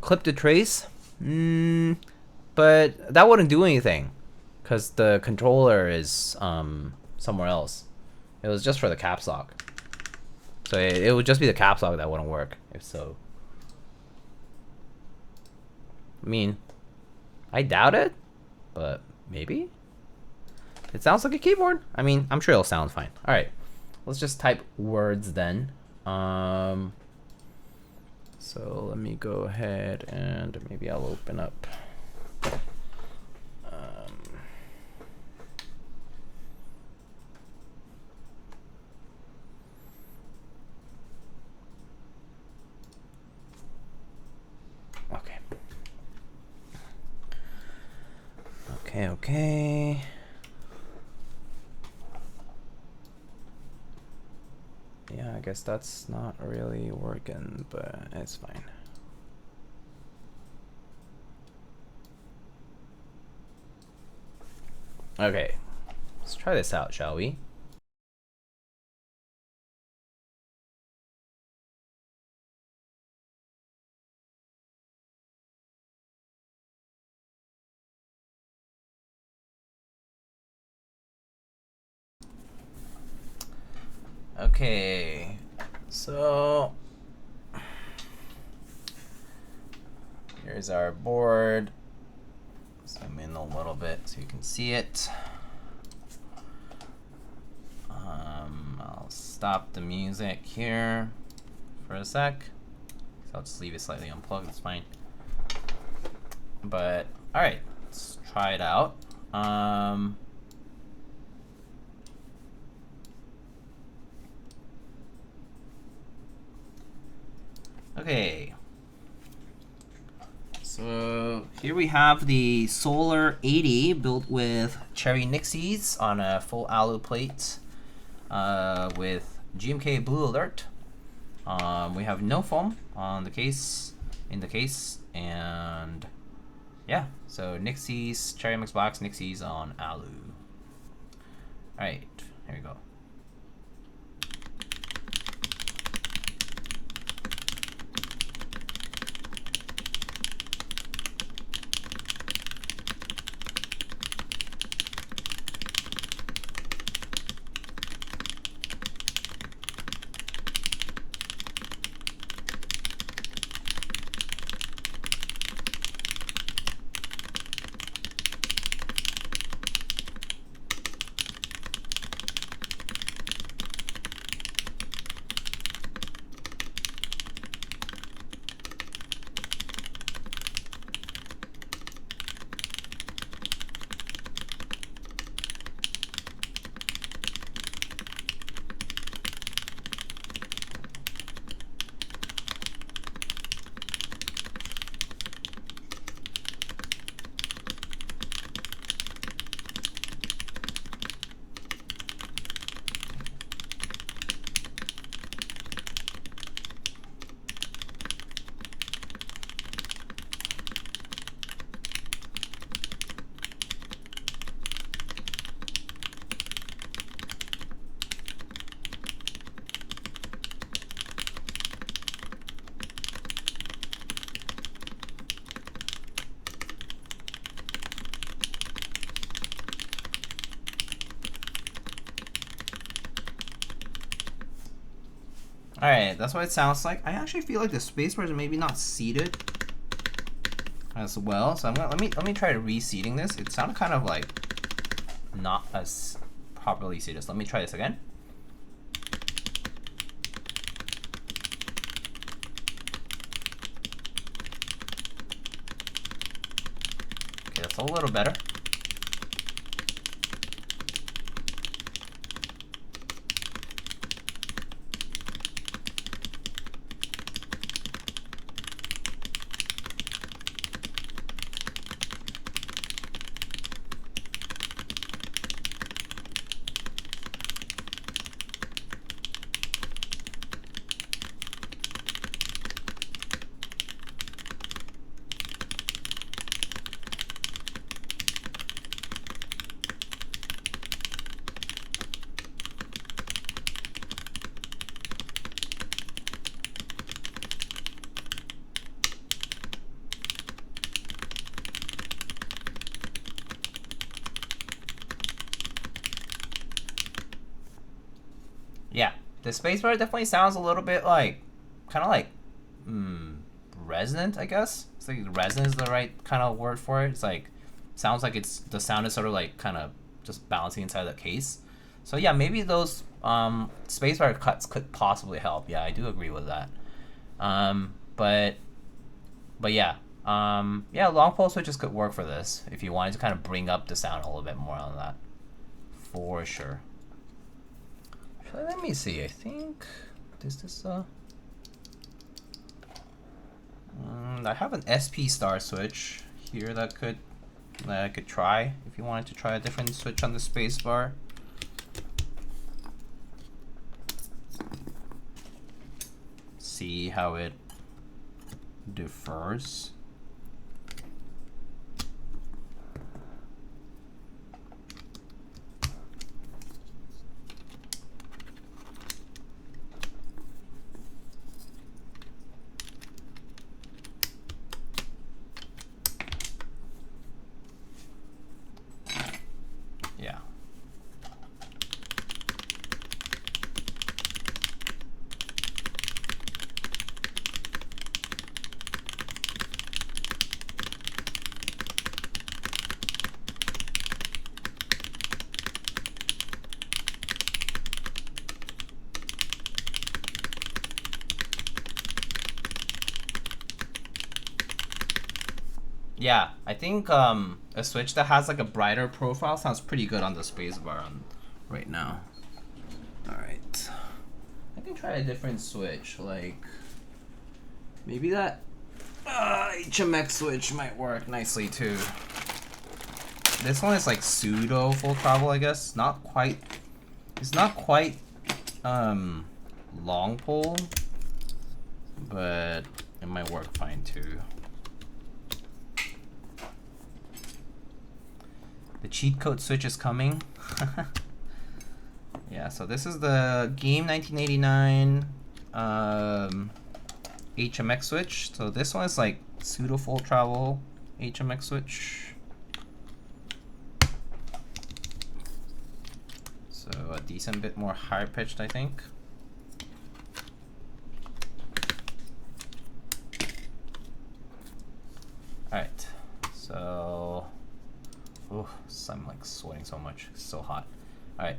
Clip to trace. But that wouldn't do anything, because the controller is somewhere else. It was just for the caps lock. So it would just be the caps lock that wouldn't work, if so. I mean, I doubt it, but maybe? It sounds like a keyboard. I mean, I'm sure it'll sound fine. All right, let's just type words then. So let me go ahead and maybe I'll open up. Okay. Yeah, I guess that's not really working, but it's fine. Okay, let's try this out, shall we? Okay, so here's our board. Zoom in a little bit so you can see it. I'll stop the music here for a sec. So I'll just leave it slightly unplugged, it's fine. But all right, let's try it out. Okay, so here we have the Solar80 built with cherry Nixies on a full alu plate with GMK Blue Alert. We have no foam on the case, and yeah, so Nixies, cherry mix blacks, Nixies on alu. All right, here we go. All right, that's what it sounds like. I actually feel like the spacebars are maybe not seated as well. So I'm gonna let me try reseating this. It sounded kind of like not as properly seated. So let me try this again. Okay, that's a little better. Yeah, the spacebar definitely sounds a little bit like, kind of like, resonant, I guess. It's like resonant is the right kind of word for it. It's like, sounds like the sound is sort of like kind of just bouncing inside the case. So yeah, maybe those spacebar cuts could possibly help. Yeah, I do agree with that. But yeah, yeah, long pole switches could work for this if you wanted to kind of bring up the sound a little bit more on that, for sure. Actually, let me see. I think I have an SP star switch here that I could try if you wanted to try a different switch on the spacebar. See how it differs. Yeah. Yeah, I think a switch that has like a brighter profile sounds pretty good on the spacebar right now. All right, I can try a different switch, like maybe that HMX switch might work nicely too. This one is like pseudo full travel, I guess. Not quite. It's not quite long pole, but it might work fine too. The cheat code switch is coming. Yeah, so this is the Game 1989 HMX switch. So this one is like pseudo full travel HMX switch. So a decent bit more higher pitched, I think. All right, so. Oh, I'm like sweating so much. It's so hot. All right.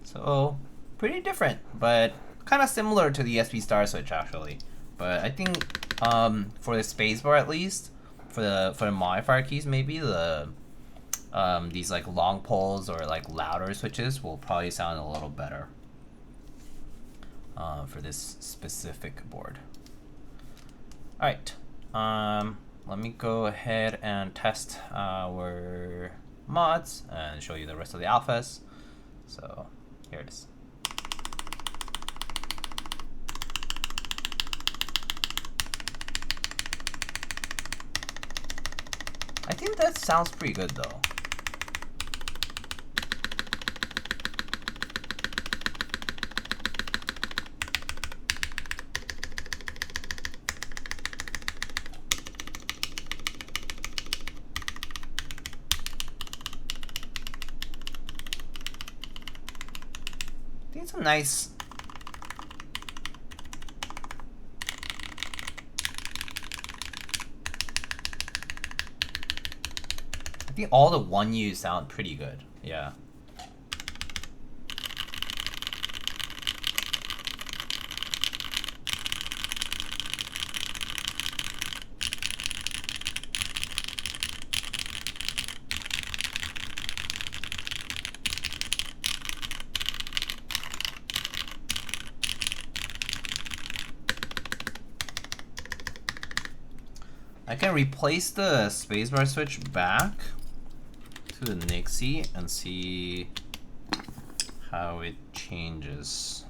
So pretty different, but kind of similar to the SP Star Switch actually. But I think for the spacebar at least, for the modifier keys maybe the these like long poles or like louder switches will probably sound a little better for this specific board. All right, let me go ahead and test our mods and show you the rest of the alphas. So here it is. I think that sounds pretty good though. I think it's a nice. I think all the 1U sound pretty good. Yeah. I can replace the spacebar switch back to the Nixie and see how it changes.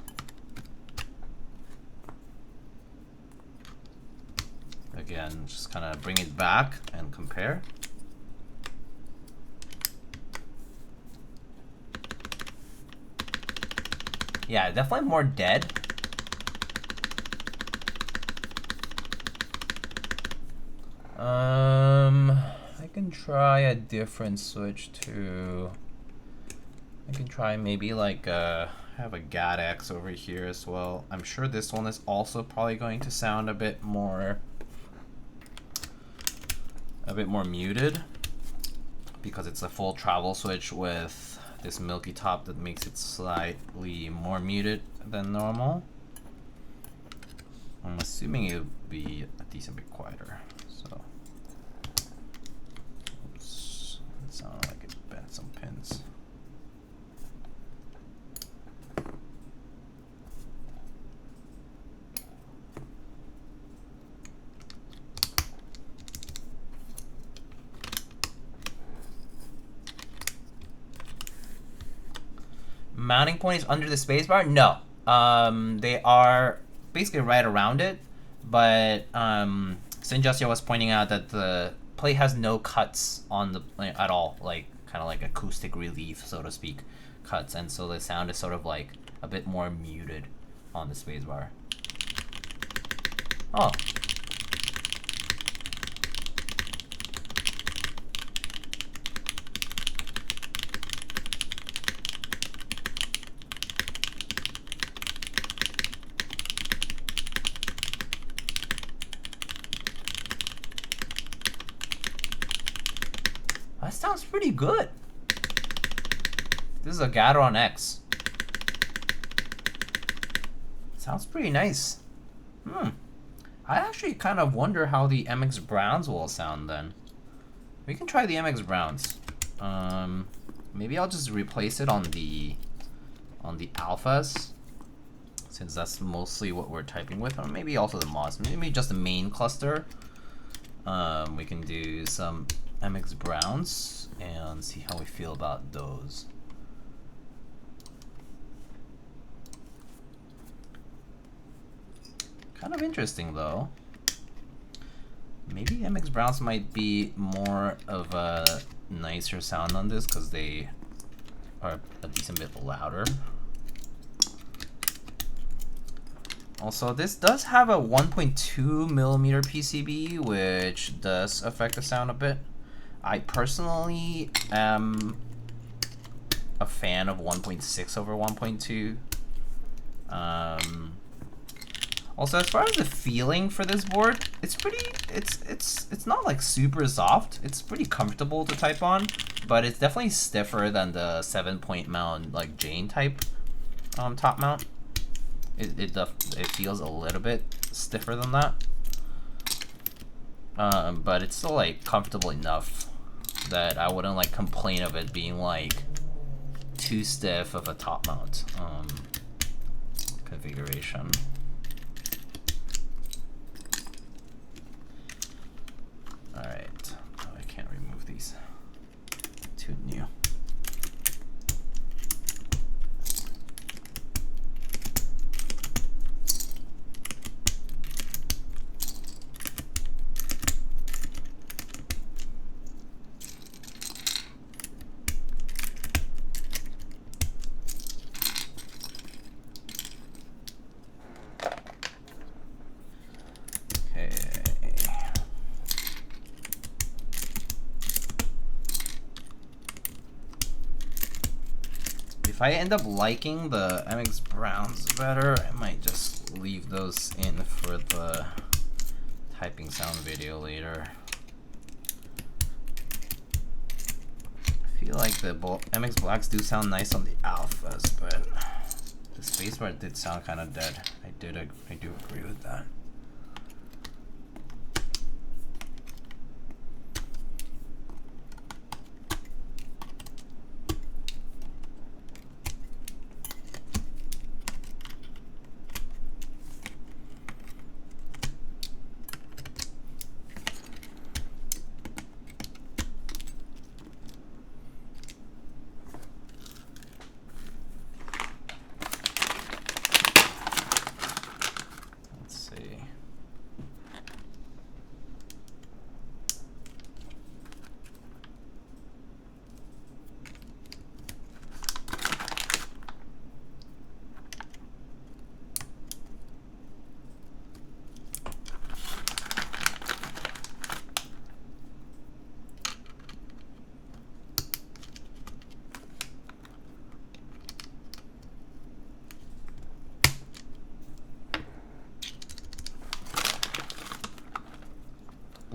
Again, just kind of bring it back and compare. Yeah, definitely more dead. I can try a different switch too. I can try maybe like have a GAT-X over here as well. I'm sure this one is also probably going to sound a bit more muted because it's a full travel switch with this milky top that makes it slightly more muted than normal. I'm assuming it would be a decent bit quieter. So, oops, it sounded like it bent some pins. Mounting point is under the spacebar? No. They are basically right around it, but Sinjustia was pointing out that the plate has no cuts on the at all, like kind of like acoustic relief, so to speak, cuts, and so the sound is sort of like a bit more muted on the spacebar. Oh. That sounds pretty good. This is a Gateron X. Sounds pretty nice. I actually kind of wonder how the MX Browns will sound then. We can try the MX Browns. Maybe I'll just replace it on the alphas, since that's mostly what we're typing with, or maybe also the mods. Maybe just the main cluster. We can do some MX Browns and see how we feel about those. Kind of interesting though. Maybe MX Browns might be more of a nicer sound on this because they are a decent bit louder. Also, this does have a 1.2 millimeter PCB, which does affect the sound a bit. I personally am a fan of 1.6 over 1.2. Also, as far as the feeling for this board, it's pretty. It's not like super soft. It's pretty comfortable to type on, but it's definitely stiffer than the 7-point mount, like Jane type top mount. It feels a little bit stiffer than that, but it's still like comfortable enough that I wouldn't like complain of it being like too stiff of a top mount configuration. All right, oh, I can't remove these. Too new. If I end up liking the MX Browns better, I might just leave those in for the typing sound video later. feel like the MX Blacks do sound nice on the alphas, but the spacebar did sound kind of dead. I do agree with that.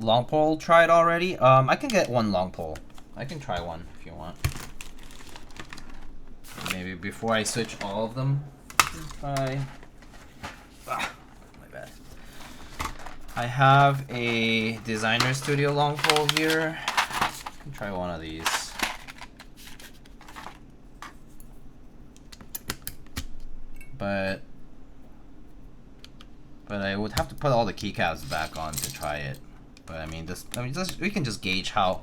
Long pole tried already? I can get one long pole. I can try one if you want. Maybe before I switch all of them. My bad. I have a Designer Studio long pole here. I can try one of these. But I would have to put all the keycaps back on to try it. But I mean, we can just gauge how.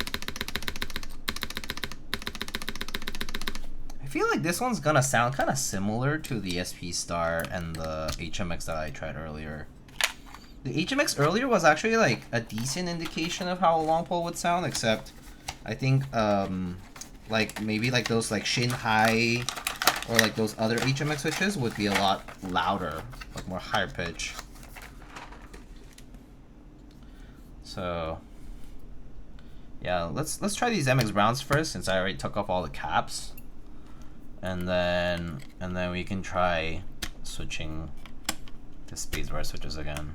I feel like this one's gonna sound kind of similar to the SP Star and the HMX that I tried earlier. The HMX earlier was actually like a decent indication of how a long pole would sound, except I think like maybe like those like Shin High or like those other HMX switches would be a lot louder, like more higher pitch. So yeah, let's try these MX Browns first, since I already took off all the caps, and then we can try switching to spacebar switches again.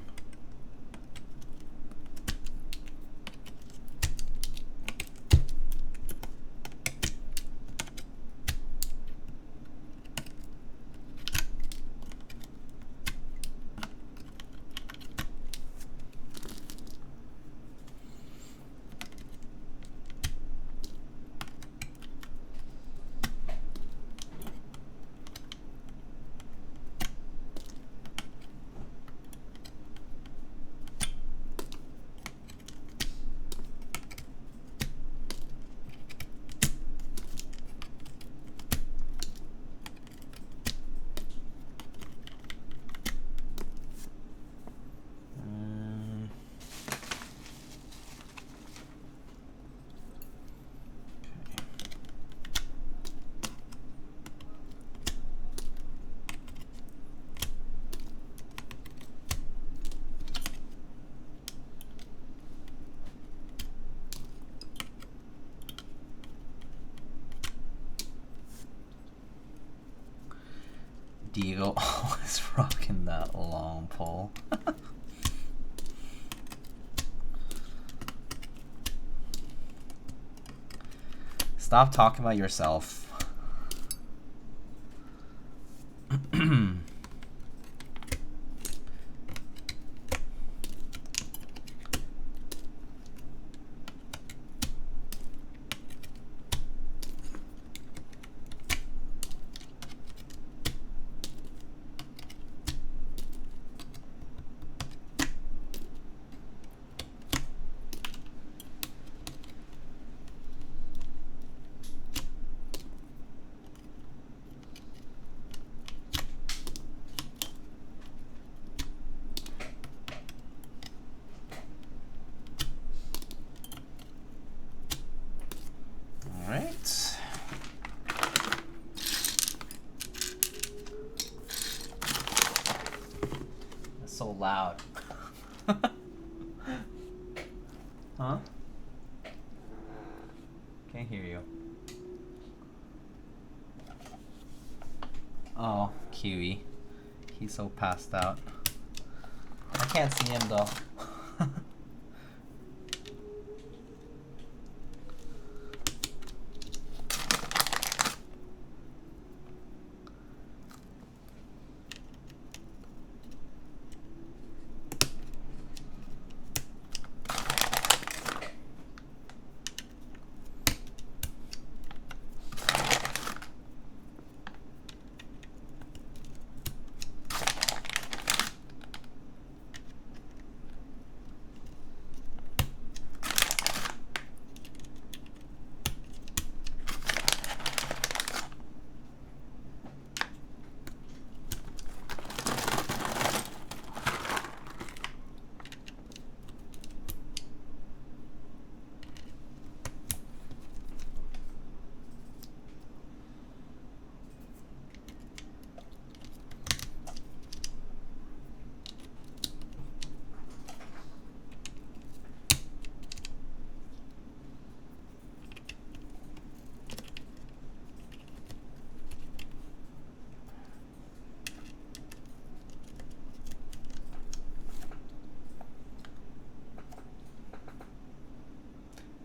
Diego always rocking that long pole. Stop talking about yourself. So loud. Huh? Can't hear you. Oh, Kiwi. He's so passed out. I can't see him though.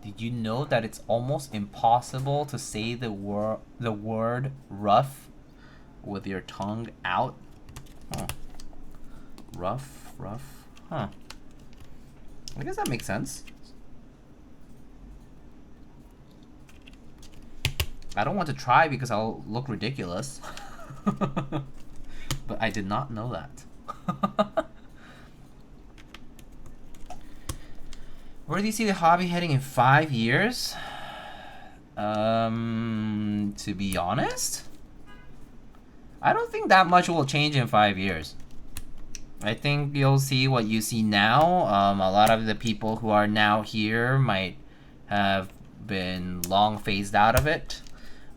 Did you know that it's almost impossible to say the word rough with your tongue out? Huh. Rough. Huh. I guess that makes sense. I don't want to try because I'll look ridiculous. But I did not know that. Where do you see the hobby heading in 5 years? To be honest, I don't think that much will change in 5 years. I think you'll see what you see now. A lot of the people who are now here might have been long phased out of it.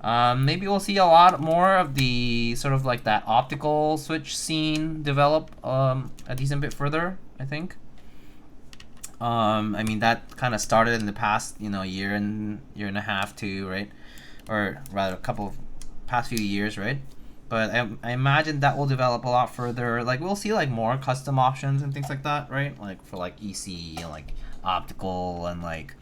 Maybe we'll see a lot more of the sort of like that optical switch scene develop a decent bit further, I think. I mean, that kind of started in the past, year and a half too, right? Or rather, past few years, right? But I imagine that will develop a lot further. Like, we'll see like more custom options and things like that, right? Like for like EC and like optical and like,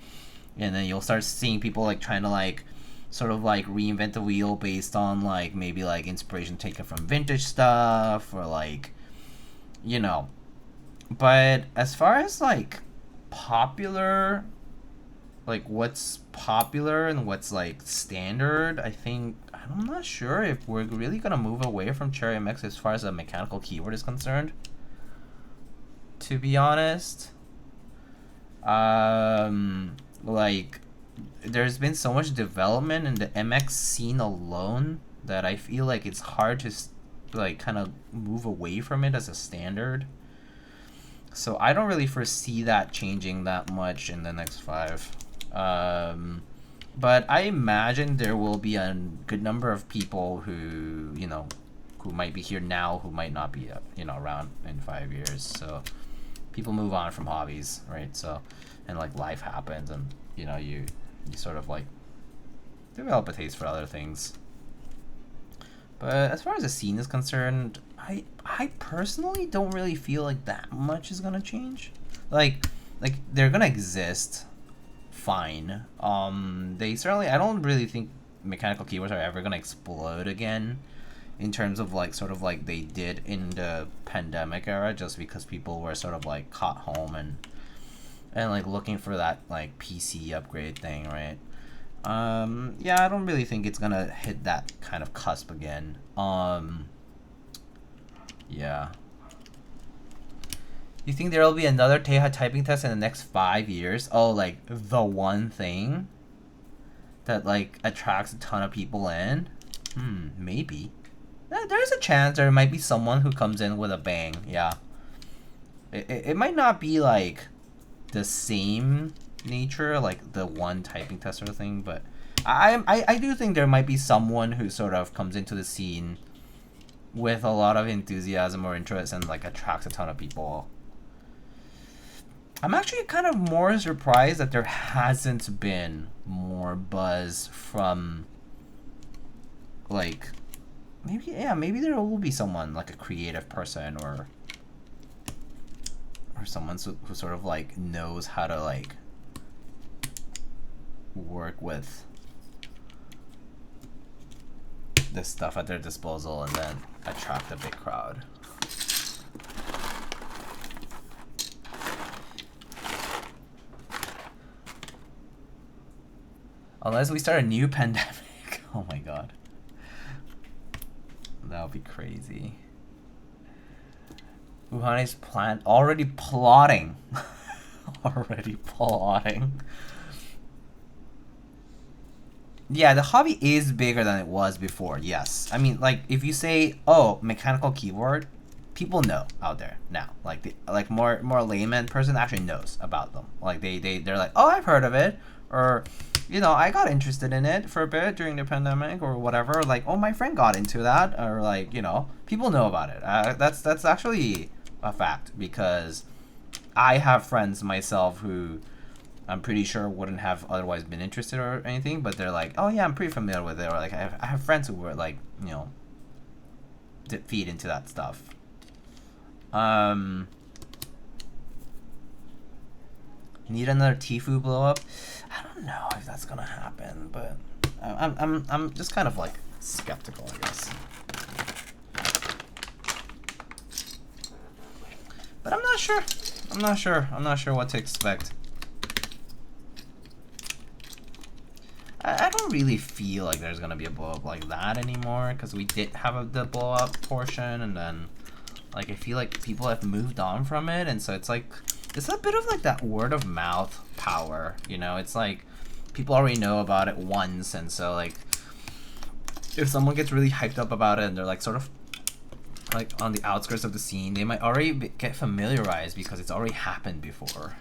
and then you'll start seeing people like trying to like sort of like reinvent the wheel based on like maybe like inspiration taken from vintage stuff or like, But as far as like popular, like what's popular and what's like standard, I'm not sure if we're really gonna move away from Cherry MX as far as a mechanical keyboard is concerned, to be honest. Like there's been so much development in the MX scene alone that I feel like it's hard to like kind of move away from it as a standard. So I don't really foresee that changing that much in the next 5. But I imagine there will be a good number of people who, who might be here now, who might not be, around in 5 years. So people move on from hobbies, right? So, and like life happens and, you sort of like develop a taste for other things. But as far as the scene is concerned, I personally don't really feel like that much is gonna change. Like they're gonna exist, fine. They certainly, I don't really think mechanical keyboards are ever gonna explode again, in terms of like sort of like they did in the pandemic era, just because people were sort of like caught home and like looking for that like PC upgrade thing, right? Yeah, I don't really think it's gonna hit that kind of cusp again. Yeah. You think there will be another Teha typing test in the next 5 years? Oh, like the one thing that like attracts a ton of people in? Maybe. There's a chance there might be someone who comes in with a bang. Yeah. It might not be like the same nature, like the one typing test sort of thing, but I do think there might be someone who sort of comes into the scene with a lot of enthusiasm or interest and like attracts a ton of people. I'm actually kind of more surprised that there hasn't been more buzz from like maybe there will be someone like a creative person or someone who sort of like knows how to like work with this stuff at their disposal and then attract a big crowd. Unless we start a new pandemic. Oh my god. That would be crazy. Wuhan is already plotting. Already plotting. Yeah, the hobby is bigger than it was before, yes. I mean, like, if you say, oh, mechanical keyboard, people know out there now. Like more layman person actually knows about them. Like, they're like, oh, I've heard of it. Or, I got interested in it for a bit during the pandemic or whatever. Like, oh, my friend got into that. Or, like, people know about it. That's actually a fact, because I have friends myself who I'm pretty sure wouldn't have otherwise been interested or anything, but they're like, oh yeah, I'm pretty familiar with it, or like I have friends who were like, feed into that stuff. Need another Tfue blow up? I don't know if that's gonna happen, but I'm just kind of like skeptical, I guess. But I'm not sure. I'm not sure what to expect. I don't really feel like there's gonna be a blow up like that anymore, because we did have the blow up portion, and then like I feel like people have moved on from it, and so it's like it's a bit of like that word of mouth power, you know? It's like people already know about it once, and so like if someone gets really hyped up about it and they're like sort of like on the outskirts of the scene, they might already get familiarized because it's already happened before,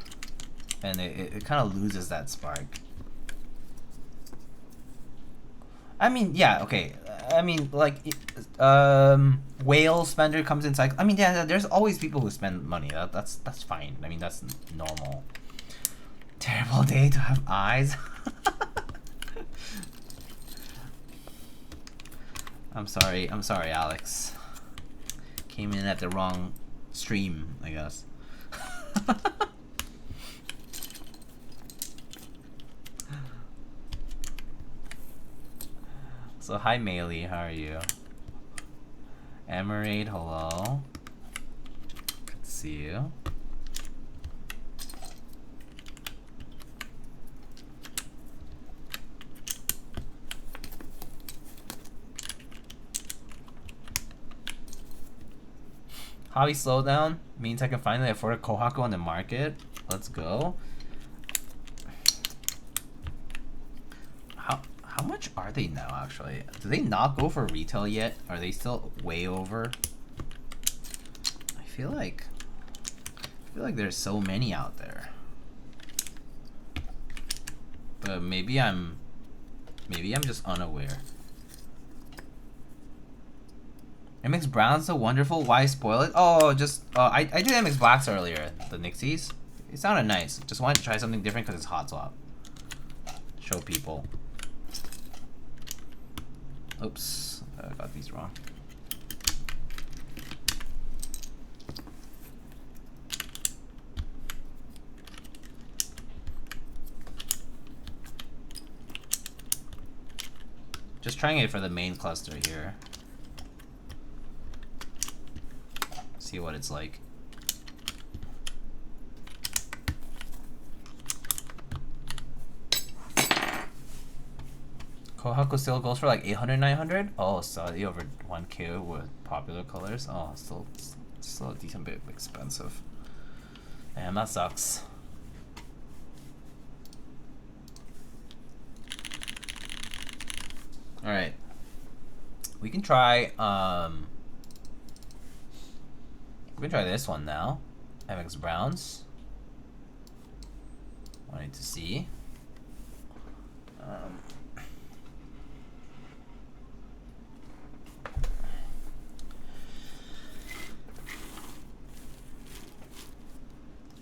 and it kind of loses that spark. I mean, yeah, okay. I mean, like, whale spender comes in cycle. I mean, yeah, there's always people who spend money. That's fine. I mean, that's normal. Terrible day to have eyes. I'm sorry, Alex. Came in at the wrong stream, I guess. So hi Maylee, how are you? Emerade, hello. Good to see you. Hobby slowdown means I can finally afford a Kohaku on the market. Let's go. How much are they now, actually? Do they not go for retail yet? Are they still way over? I feel like there's so many out there. But maybe I'm just unaware. MX Brown's so wonderful. Why spoil it? Oh, just I did MX Blacks earlier, the Nixies. It sounded nice. Just wanted to try something different because it's hot swap. Show people. Oops, I got these wrong. Just trying it for the main cluster here. See what it's like. Kohaku still goes for like 800, 900? Oh, slightly over 1K with popular colors. Oh, still a decent bit expensive. Damn, that sucks. Alright. We can try this one now. MX Browns. Wanted to see.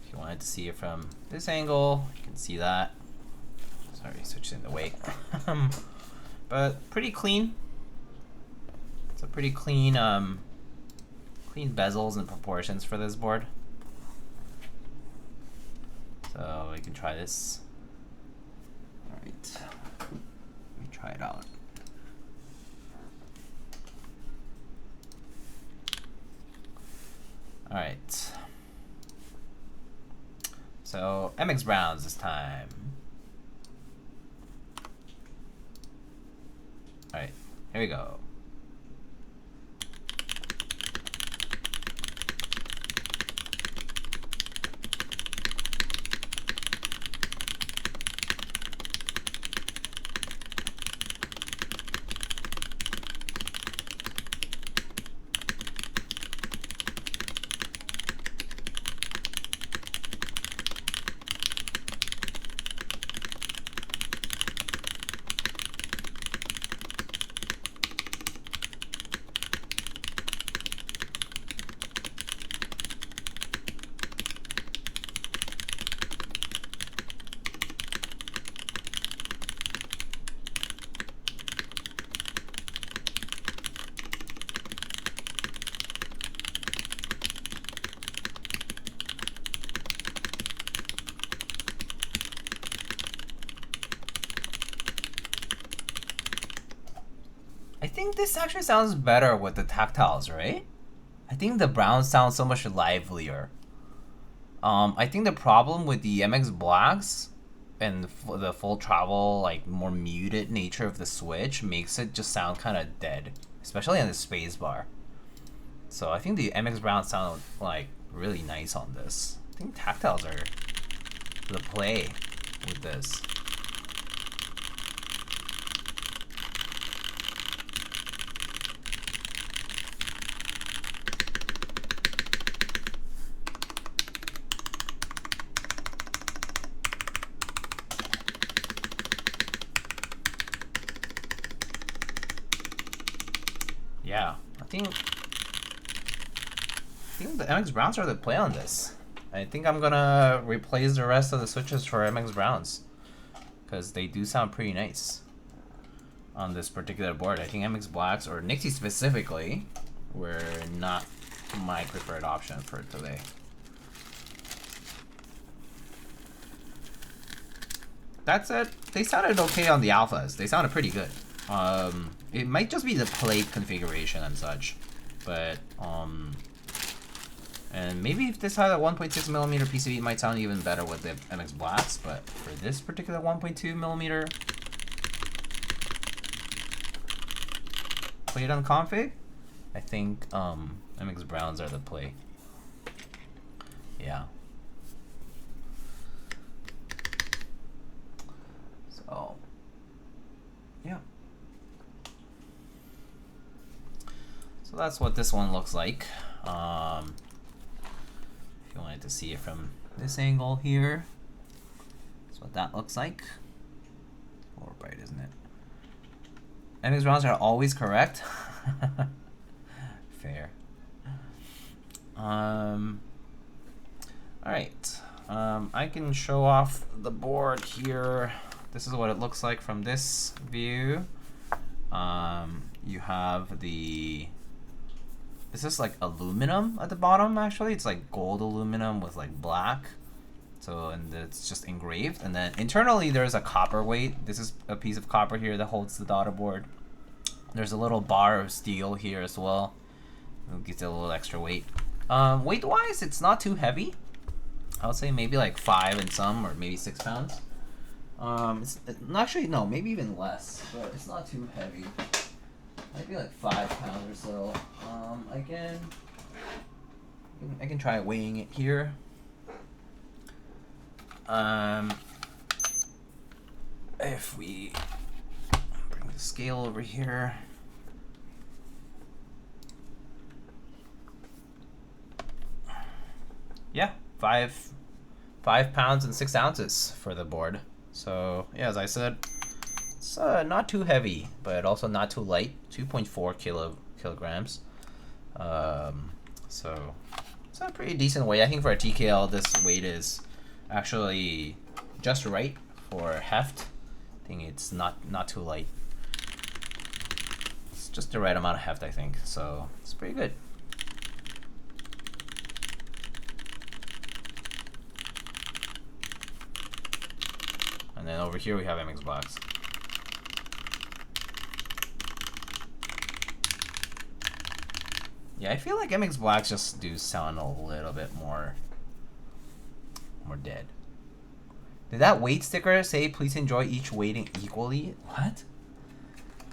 If you wanted to see it from this angle, you can see that. Sorry, switched in the weight. But pretty clean. It's a pretty clean, clean bezels and proportions for this board. So we can try this. All right, let me try it out. All right. So MX Browns this time. All right, here we go. think this actually sounds better with the tactiles, right? I think the brown sounds so much livelier. I think the problem with the MX Blacks and the full travel, like more muted nature of the switch makes it just sound kind of dead, especially on the space bar. So I think the MX Brown sound like really nice on this. I think tactiles are the play with this. Yeah, I think the MX Browns are the play on this. I think I'm gonna replace the rest of the switches for MX Browns because they do sound pretty nice on this particular board. I think MX Blacks or Nixie specifically were not my preferred option for today. That said, they sounded okay on the alphas. They sounded pretty good. It might just be the plate configuration and such, but and maybe if this had a 1.6mm PCB, it might sound even better with the MX Blacks. But for this particular 1.2mm plate on config, I think MX Browns are the play. Yeah. So yeah. So that's what this one looks like. If you wanted to see it from this angle here, that's what that looks like. More bright, isn't it? MX Browns are always correct. Fair. Alright. I can show off the board here. This is what it looks like from this view. You have the... This is like aluminum at the bottom, actually. It's like gold aluminum with like black. So, and it's just engraved. And then internally there's a copper weight. This is a piece of copper here that holds the daughter board. There's a little bar of steel here as well. It gives it a little extra weight. Weight-wise, it's not too heavy. I would say maybe like 5 and some, or maybe 6 pounds. Actually, no, maybe even less, but it's not too heavy. Maybe like 5 pounds or so. I can try weighing it here. If we bring the scale over here. Yeah, 5 pounds and 6 ounces for the board. So yeah, as I said, it's not too heavy, but also not too light. 2.4 kilograms. So it's a pretty decent weight. I think for a TKL, this weight is actually just right for heft. I think it's not too light. It's just the right amount of heft, I think. So it's pretty good. And then over here we have MX Blacks. Yeah, I feel like MX Blacks just do sound a little bit more dead. Did that weight sticker say please enjoy each weighting equally? What?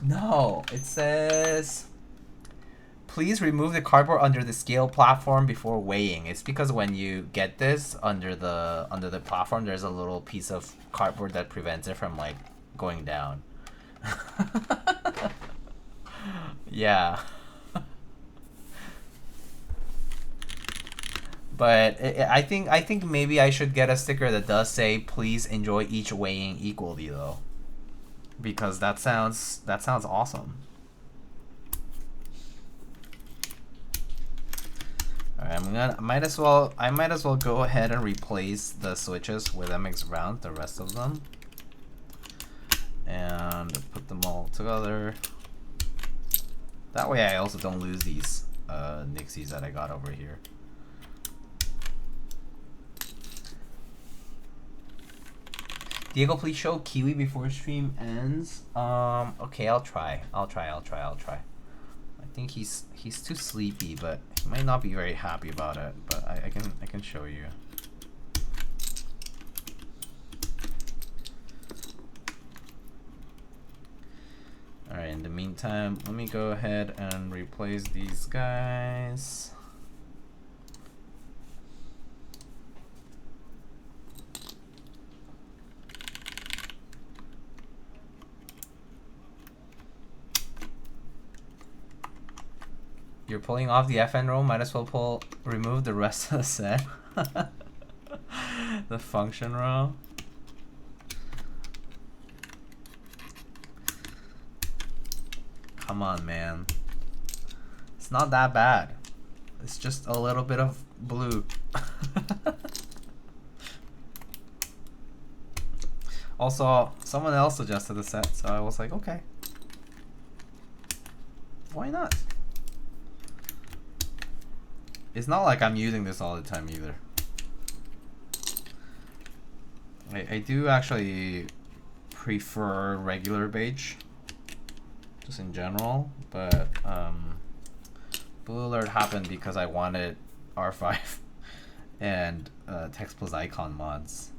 No, it says please remove the cardboard under the scale platform before weighing. It's because when you get this under the platform, there's a little piece of cardboard that prevents it from like going down. Yeah. But I think maybe I should get a sticker that does say please enjoy each weighing equally though, because that sounds awesome. All right, I might as well go ahead and replace the switches with MX Brown, the rest of them, and put them all together. That way I also don't lose these Nixies that I got over here. Diego, please show Kiwi before stream ends. Okay, I'll try. I think he's too sleepy, but he might not be very happy about it. But I can show you. All right. In the meantime, let me go ahead and replace these guys. You're pulling off the FN row, might as well remove the rest of the set. The function row. Come on, man. It's not that bad. It's just a little bit of blue. Also, someone else suggested the set, so I was like, okay. Why not? It's not like I'm using this all the time either. I do actually prefer regular beige, just in general, but Blue Alert happened because I wanted R5 and text plus icon mods.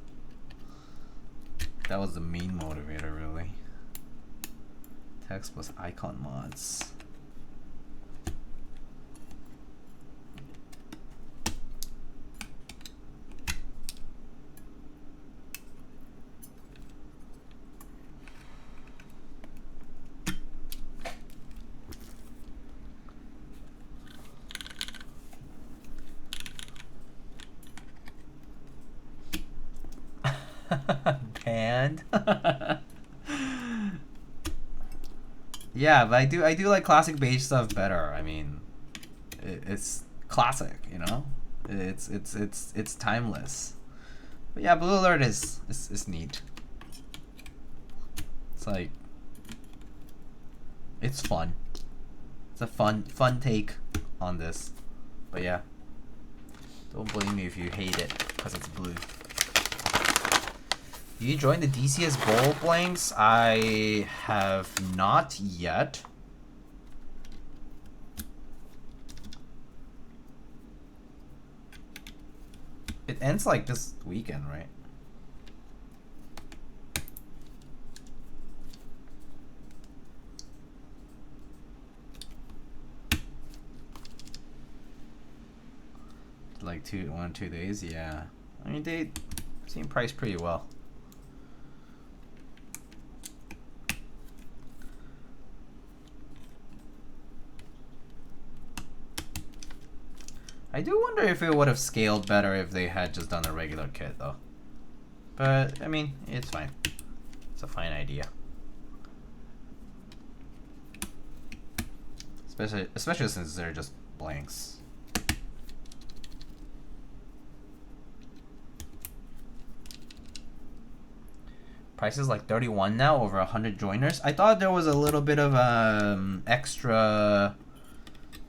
That was the main motivator, really. Text plus icon mods. Banned. Yeah, but I do like classic beige stuff better. I mean, it's classic, you know. It's timeless. But yeah, Blue Alert is neat. It's like, it's fun. It's a fun take on this. But yeah, don't blame me if you hate it because it's blue. You joined the DCS Bowl blanks? I have not yet. It ends like this weekend, right? Like 1 or 2 days, yeah. I mean, they seem priced pretty well. I do wonder if it would have scaled better if they had just done a regular kit, though. But, I mean, it's fine. It's a fine idea. Especially since they're just blanks. Price is like 31 now, over 100 joiners. I thought there was a little bit of extra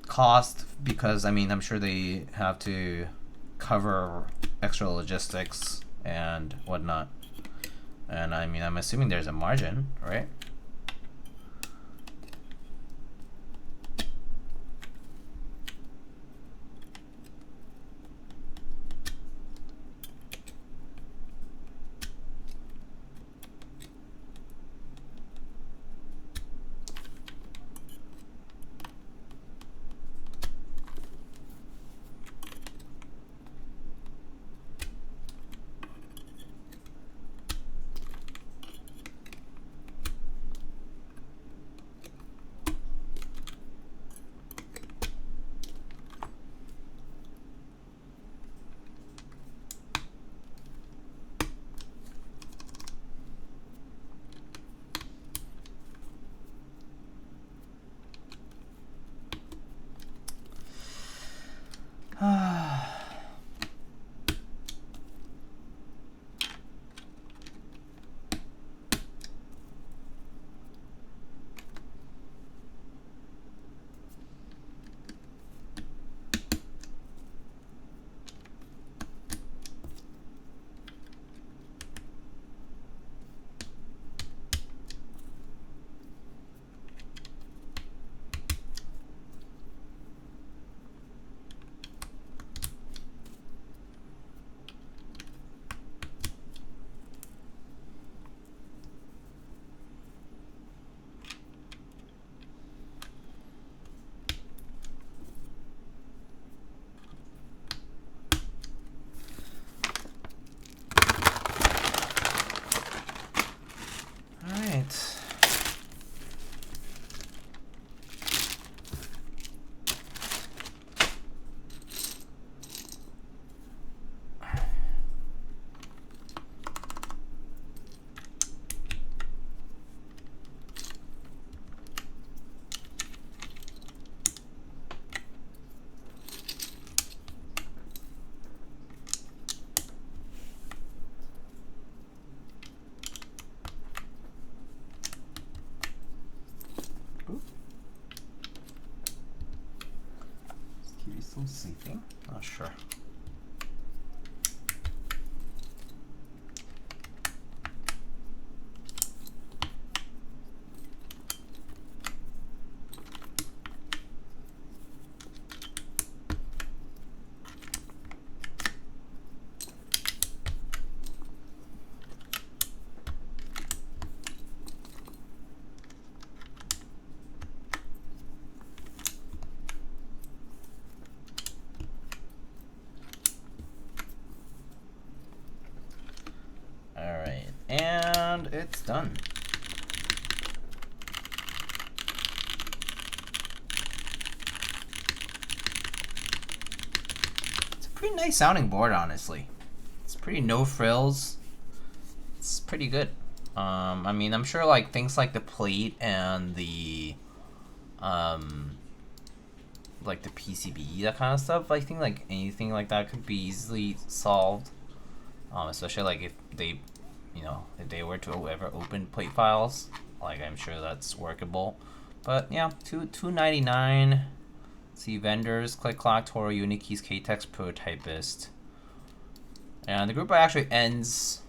cost because, I mean, I'm sure they have to cover extra logistics and whatnot. And I mean, I'm assuming there's a margin, right? Still sleeping? Not sure. And it's done. It's a pretty nice sounding board, honestly. It's pretty no frills. It's pretty good. I mean, I'm sure like things like the plate and the like the PCB, that kind of stuff, I think like anything like that could be easily solved. Especially like if they, you know, if they were to ever open plate files, like I'm sure that's workable. But yeah, $299. See vendors: Click Clack, Toro, Unikeys, Keycaps, Prototypist. And the group actually ends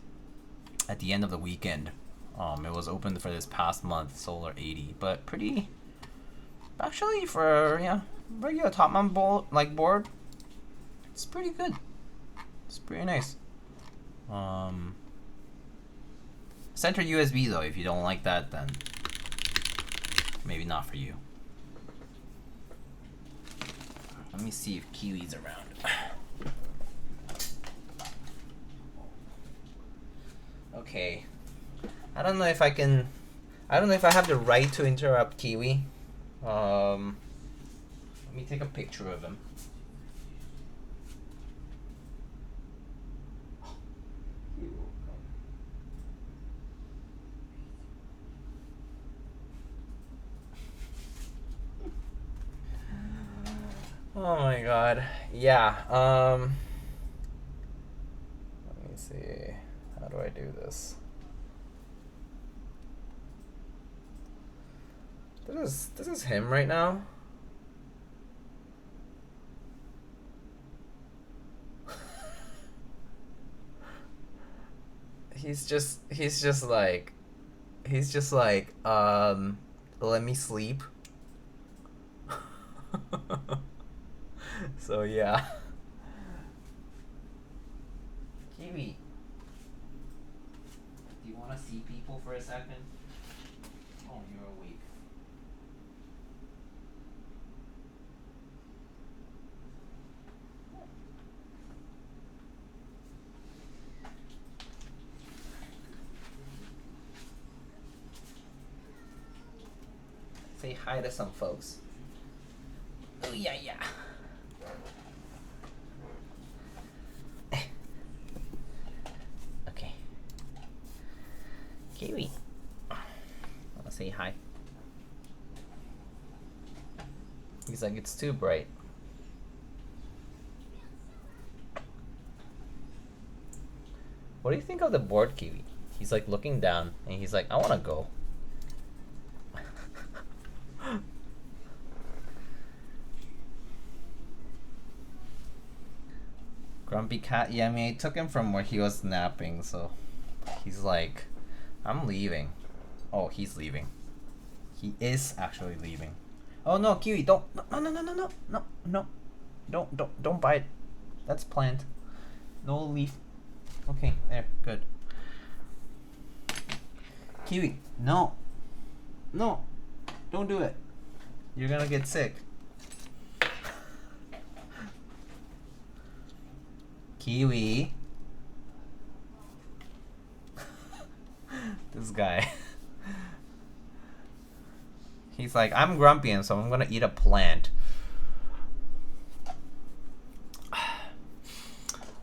at the end of the weekend. It was open for this past month, Solar80, but pretty, actually for regular top mount board, it's pretty good. It's pretty nice. Center USB though, if you don't like that, then maybe not for you. Let me see if Kiwi's around. Okay. I don't know if I have the right to interrupt Kiwi. Let me take a picture of him. Oh my god. Yeah. Let me see. How do I do this? This is him right now. He's just like let me sleep. So yeah. Kiwi, do you want to see people for a second? Oh, you're awake. Say hi to some folks. Oh yeah, yeah. Okay. Kiwi, wanna say hi? He's like, it's too bright. What do you think of the board, Kiwi? He's like looking down and he's like, I wanna go. Grumpy cat. Yeah, I mean, I took him from where he was napping, so he's like, I'm leaving. Oh, he's leaving. He is actually leaving. Oh no, Kiwi, don't. No. Don't bite. That's plant. No leaf. Okay, there, good. Kiwi, no. Don't do it. You're gonna get sick. Kiwi. This guy. He's like, I'm grumpy and so I'm gonna eat a plant.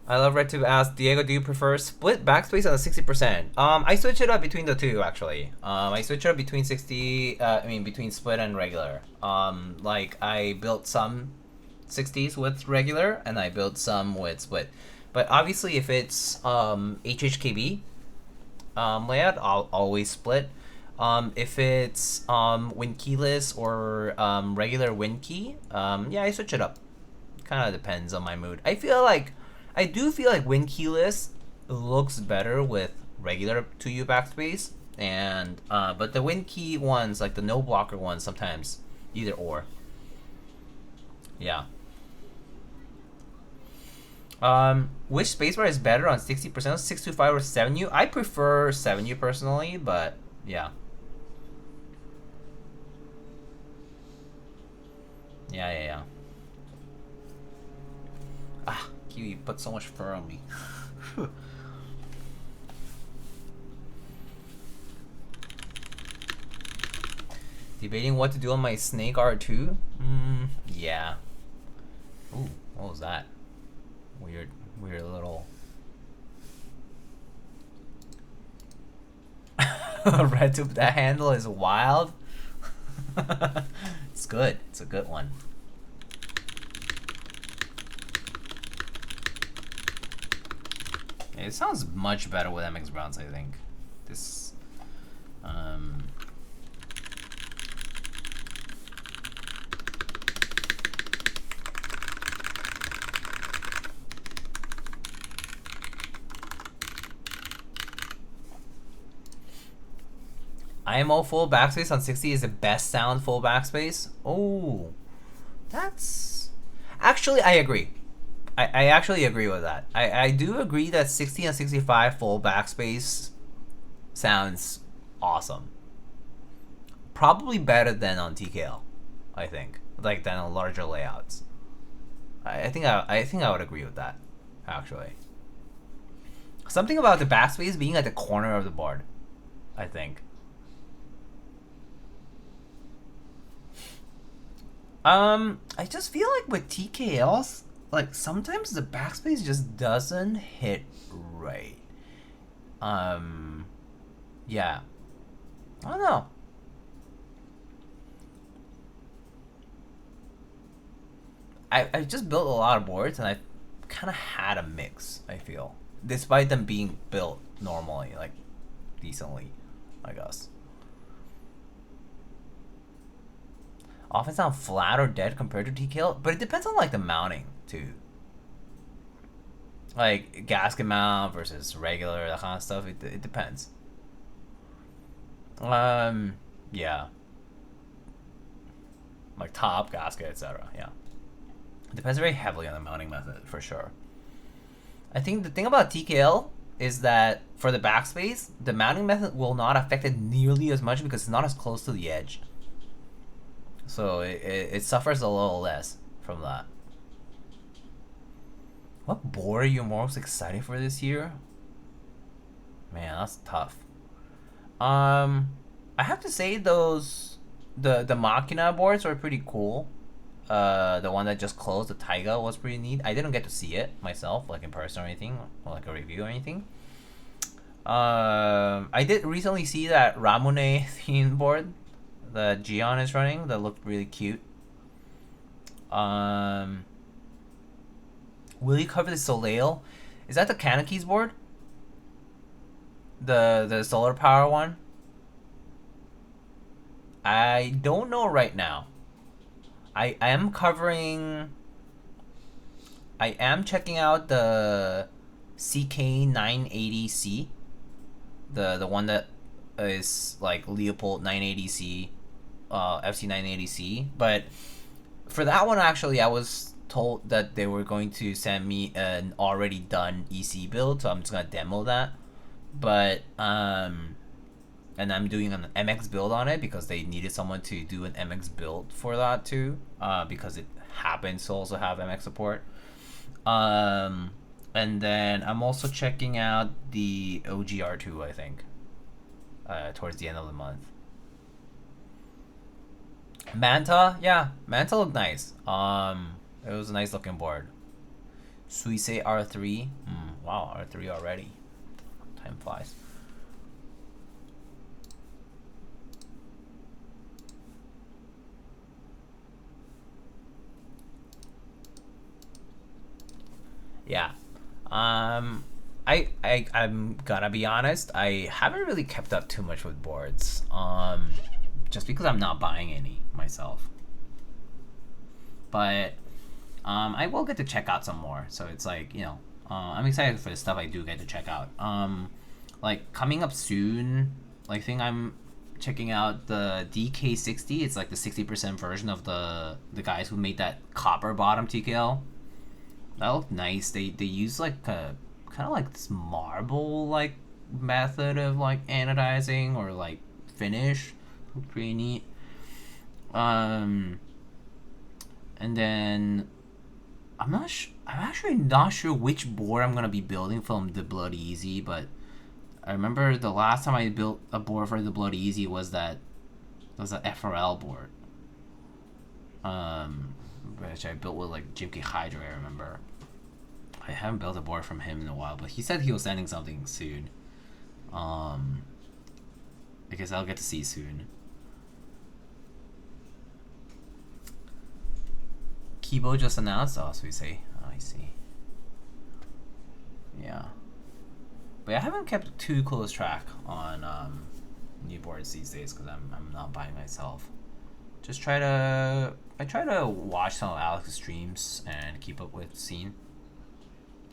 I love Red to ask Diego, do you prefer split backspace on the 60%? I switch it up between the two actually. I switch it up between between split and regular. Like I built some 60s with regular and I built some with split. But obviously if it's HHKB layout, I'll always split. If it's win keyless or regular win key, yeah, I switch it up. kind of depends on my mood. I do feel like Win Keyless looks better with regular 2U backspace, and but the Win Key ones, like the no blocker ones, sometimes either or. Yeah. Which spacebar is better on 60%, 625 or 7U? I prefer 7U personally, but yeah. Yeah. Ah, Kiwi put so much fur on me. Debating what to do on my Snake R2? Yeah. Ooh, what was that? Weird little... Red tube, that handle is wild. It's good. It's a good one. It sounds much better with MX Browns, I think. This, IMO full backspace on 60 is the best sound full backspace. Oh, that's... Actually, I agree. I actually agree with that. I do agree that 60 and 65 full backspace sounds awesome. Probably better than on TKL, I think. Like than on larger layouts. I think I would agree with that, actually. Something about the backspace being at the corner of the board, I think. I just feel like with TKLs, like sometimes the backspace just doesn't hit right. Yeah. I don't know. I just built a lot of boards and I kind of had a mix, I feel. Despite them being built normally, like decently, I guess. Often sound flat or dead compared to TKL, but it depends on like the mounting too. Like gasket mount versus regular, that kind of stuff. It depends. Yeah. Like top gasket, etc. Yeah. It depends very heavily on the mounting method for sure. I think the thing about TKL is that for the backspace, the mounting method will not affect it nearly as much because it's not as close to the edge. So it suffers a little less from that. What board are you most excited for this year? Man, that's tough. I have to say the Machina boards are pretty cool. The one that just closed, the Taiga, was pretty neat. I didn't get to see it myself, like in person or anything, or like a review or anything. I did recently see that Ramune theme board that Gion is running that looked really cute. Will you cover the Soleil? Is that the Canon Keys board? The solar power one? I don't know right now. I am checking out the CK980C, the one that is like Leopold 980C, FC980C. But for that one, actually, I was told that they were going to send me an already done EC build, so I'm just gonna demo that. But and I'm doing an MX build on it because they needed someone to do an MX build for that too, because it happens to also have MX support. And then I'm also checking out the OGR2, I think, towards the end of the month. Manta, yeah, Manta looked nice. It was a nice looking board. Suisse R3, wow, R3 already. Time flies. Yeah. I'm gonna be honest, I haven't really kept up too much with boards. Just because I'm not buying any myself. But I will get to check out some more. So it's like, you know, I'm excited for the stuff I do get to check out. Like coming up soon, I think I'm checking out the DK60. It's like the 60% version of the guys who made that copper bottom TKL. That looked nice. They use like a kind of like this marble like method of like anodizing or like finish. Pretty neat. And then I'm actually not sure which board I'm gonna be building from the Blood Easy, but I remember the last time I built a board for the Blood Easy was an FRL board. Which I built with like Jim K Hydra, I remember. I haven't built a board from him in a while, but he said he was sending something soon. I guess I'll get to see soon. Kibo just announced. Oh, so we say. Oh, I see. Yeah. But I haven't kept too close track on new boards these days because I'm not buying myself. I try to watch some of Alex's streams and keep up with scene,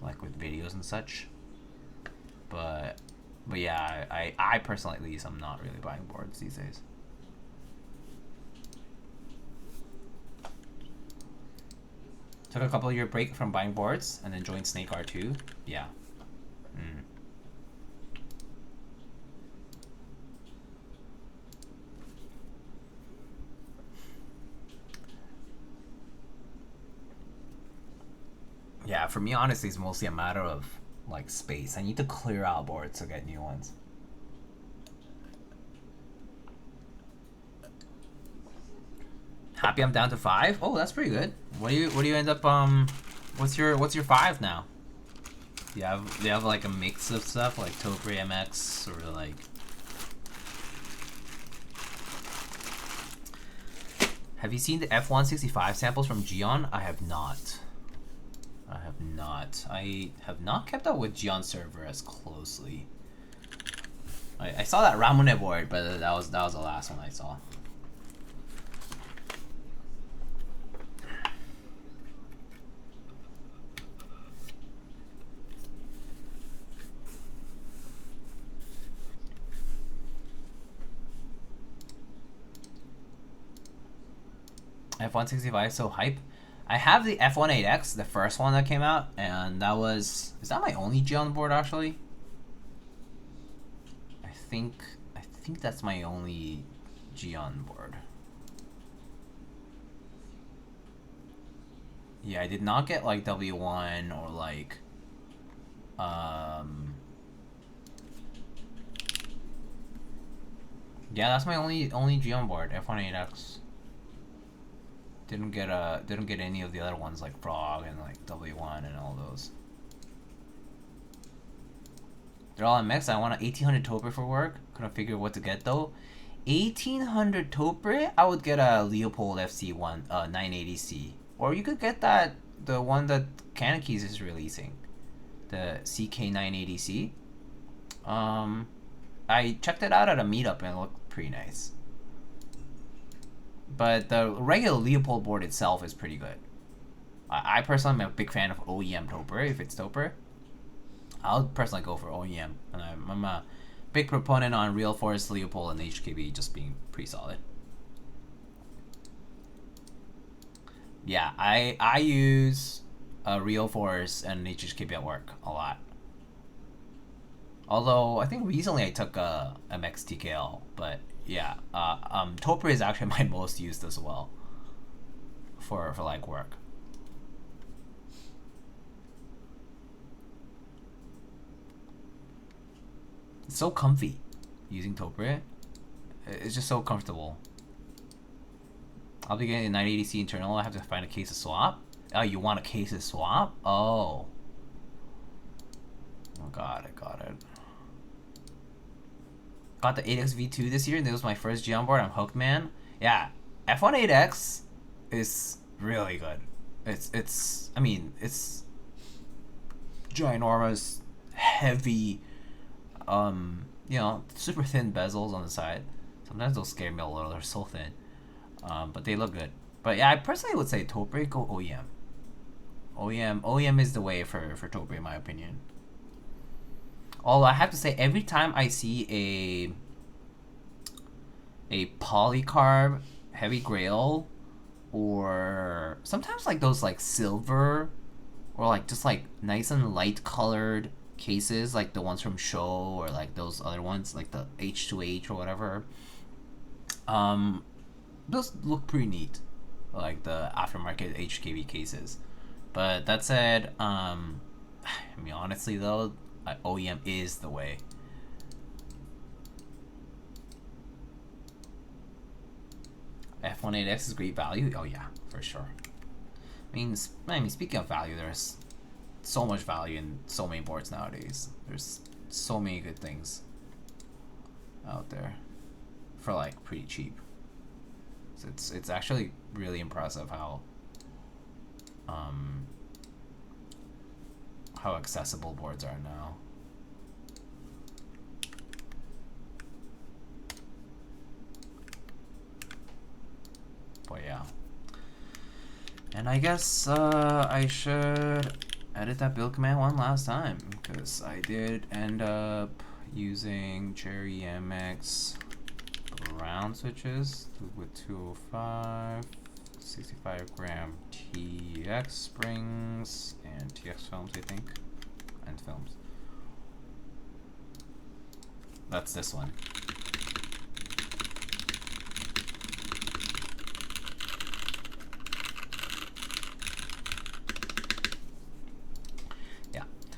like with videos and such. But yeah, I personally at least I'm not really buying boards these days. Took a couple year break from buying boards and then joined Snake R2. Yeah. Yeah, for me honestly it's mostly a matter of like space. I need to clear out boards to get new ones. Happy I'm down to 5? Oh, that's pretty good. What do you end up what's your 5 now? Do you have like a mix of stuff like Topre MX or like Have you seen the F165 samples from Gion? I have not. I have not kept up with Gion server as closely. I saw that Ramune board, but that was the last one I saw. F165 so hype. I have the F18X, the first one that came out, and that was... Is that my only Gion board, actually? I think that's my only Gion board. Yeah, I did not get, like, W1 or, like... Yeah, that's my only Gion board, F18X. Didn't get any of the other ones like Frog and like W1 and all those. They're all MX. I want an 1800 Topre for work. Couldn't figure what to get though. 1800 Topre, I would get a Leopold FC1 980C, or you could get the one that Kanekys is releasing, the CK980C. I checked it out at a meetup and it looked pretty nice. But the regular Leopold board itself is pretty good. I personally am a big fan of OEM Topre. If it's Topre, I'll personally go for OEM. And I'm a big proponent on Real Force, Leopold, and HKB just being pretty solid. Yeah, I use Real Force and HKB at work a lot. Although I think recently I took a MX TKL, but yeah, Topre is actually my most used as well for like work. It's so comfy using Topre. It's just so comfortable. I'll be getting a 980C internal. I have to find a case to swap. Oh, you want a case to swap? Oh. Oh god, I got it. Got the 8X V2 this year, and this was my first Gion board. I'm hooked, man. Yeah, F1 8X is really good. It's I mean, it's ginormous, heavy, you know, super thin bezels on the side. Sometimes they'll scare me a little. They're so thin, but they look good. But yeah, I personally would say Topre, go OEM. OEM is the way for Tobre, in my opinion. Although I have to say, every time I see a polycarb heavy grail, or sometimes like those like silver, or like just like nice and light colored cases, like the ones from Show, or like those other ones like the H2H or whatever, those look pretty neat, like the aftermarket HKV cases. But that said, I mean, honestly though, OEM is the way. F18X is great value. Oh yeah, for sure. I mean, speaking of value, there's so much value in so many boards nowadays. There's so many good things out there for like pretty cheap. So it's actually really impressive how accessible boards are now. But yeah. And I guess I should edit that build command one last time, because I did end up using Cherry MX round switches with 205, 65 gram TX springs, and TX films, I think, and films. That's this one.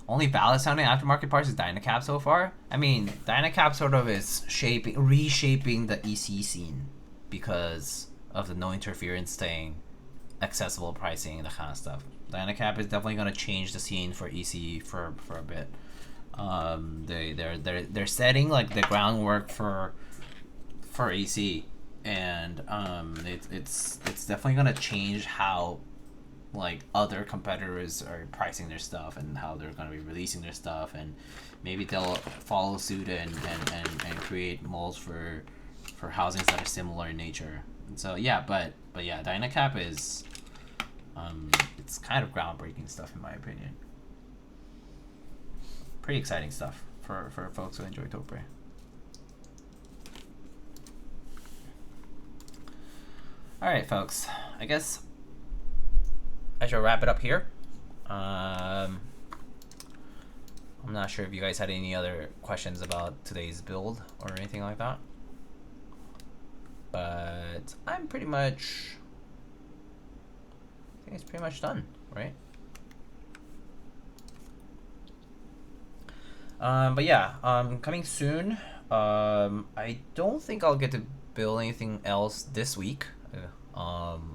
Only valid sounding aftermarket parts is Dynacap so far. I mean, Dynacap sort of is reshaping the EC scene because of the no interference thing, accessible pricing, and that kind of stuff. Dynacap is definitely going to change the scene for EC for a bit. They're setting like the groundwork for EC, and it's definitely going to change how like other competitors are pricing their stuff and how they're going to be releasing their stuff, and maybe they'll follow suit and create molds for housings that are similar in nature. And so yeah, but yeah, Dynacap is it's kind of groundbreaking stuff in my opinion. Pretty exciting stuff for folks who enjoy Tobre. All right, folks, I guess I should wrap it up here. I'm not sure if you guys had any other questions about today's build or anything like that, but I'm pretty much, I think it's pretty much done, right? But yeah, coming soon. I don't think I'll get to build anything else this week.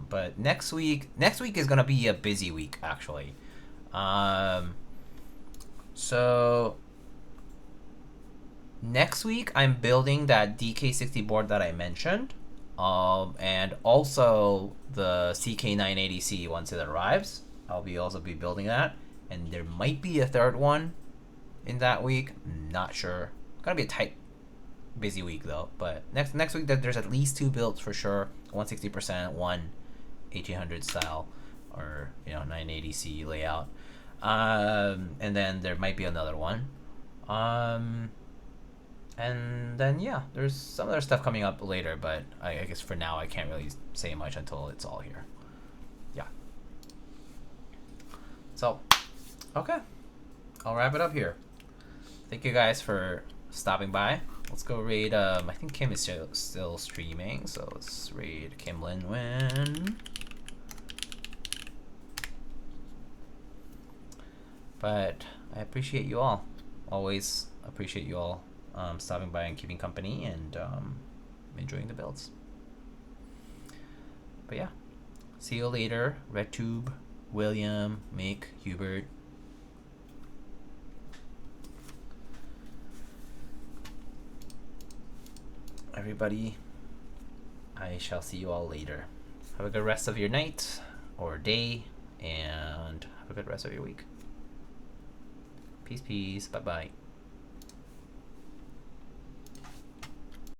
But next week is gonna be a busy week actually. So next week I'm building that DK60 board that I mentioned, and also the CK980C once it arrives. I'll also be building that, and there might be a third one in that week. Not sure. It's gonna be a tight, busy week though. But next week there's at least 2 builds for sure. 160%, one 1800 style, or 980C layout, and then there might be another one, and then yeah, there's some other stuff coming up later, but I guess for now I can't really say much until it's all here. Yeah. So, okay, I'll wrap it up here. Thank you guys for stopping by. Let's go raid, I think Kim is still streaming, so let's raid Kim Lin Win. But I appreciate you all. Always appreciate you all stopping by and keeping company and enjoying the builds. But yeah, see you later. RedTube, William, Mick, Hubert. Everybody, I shall see you all later. Have a good rest of your night or day, and have a good rest of your week. Peace, peace. Bye-bye.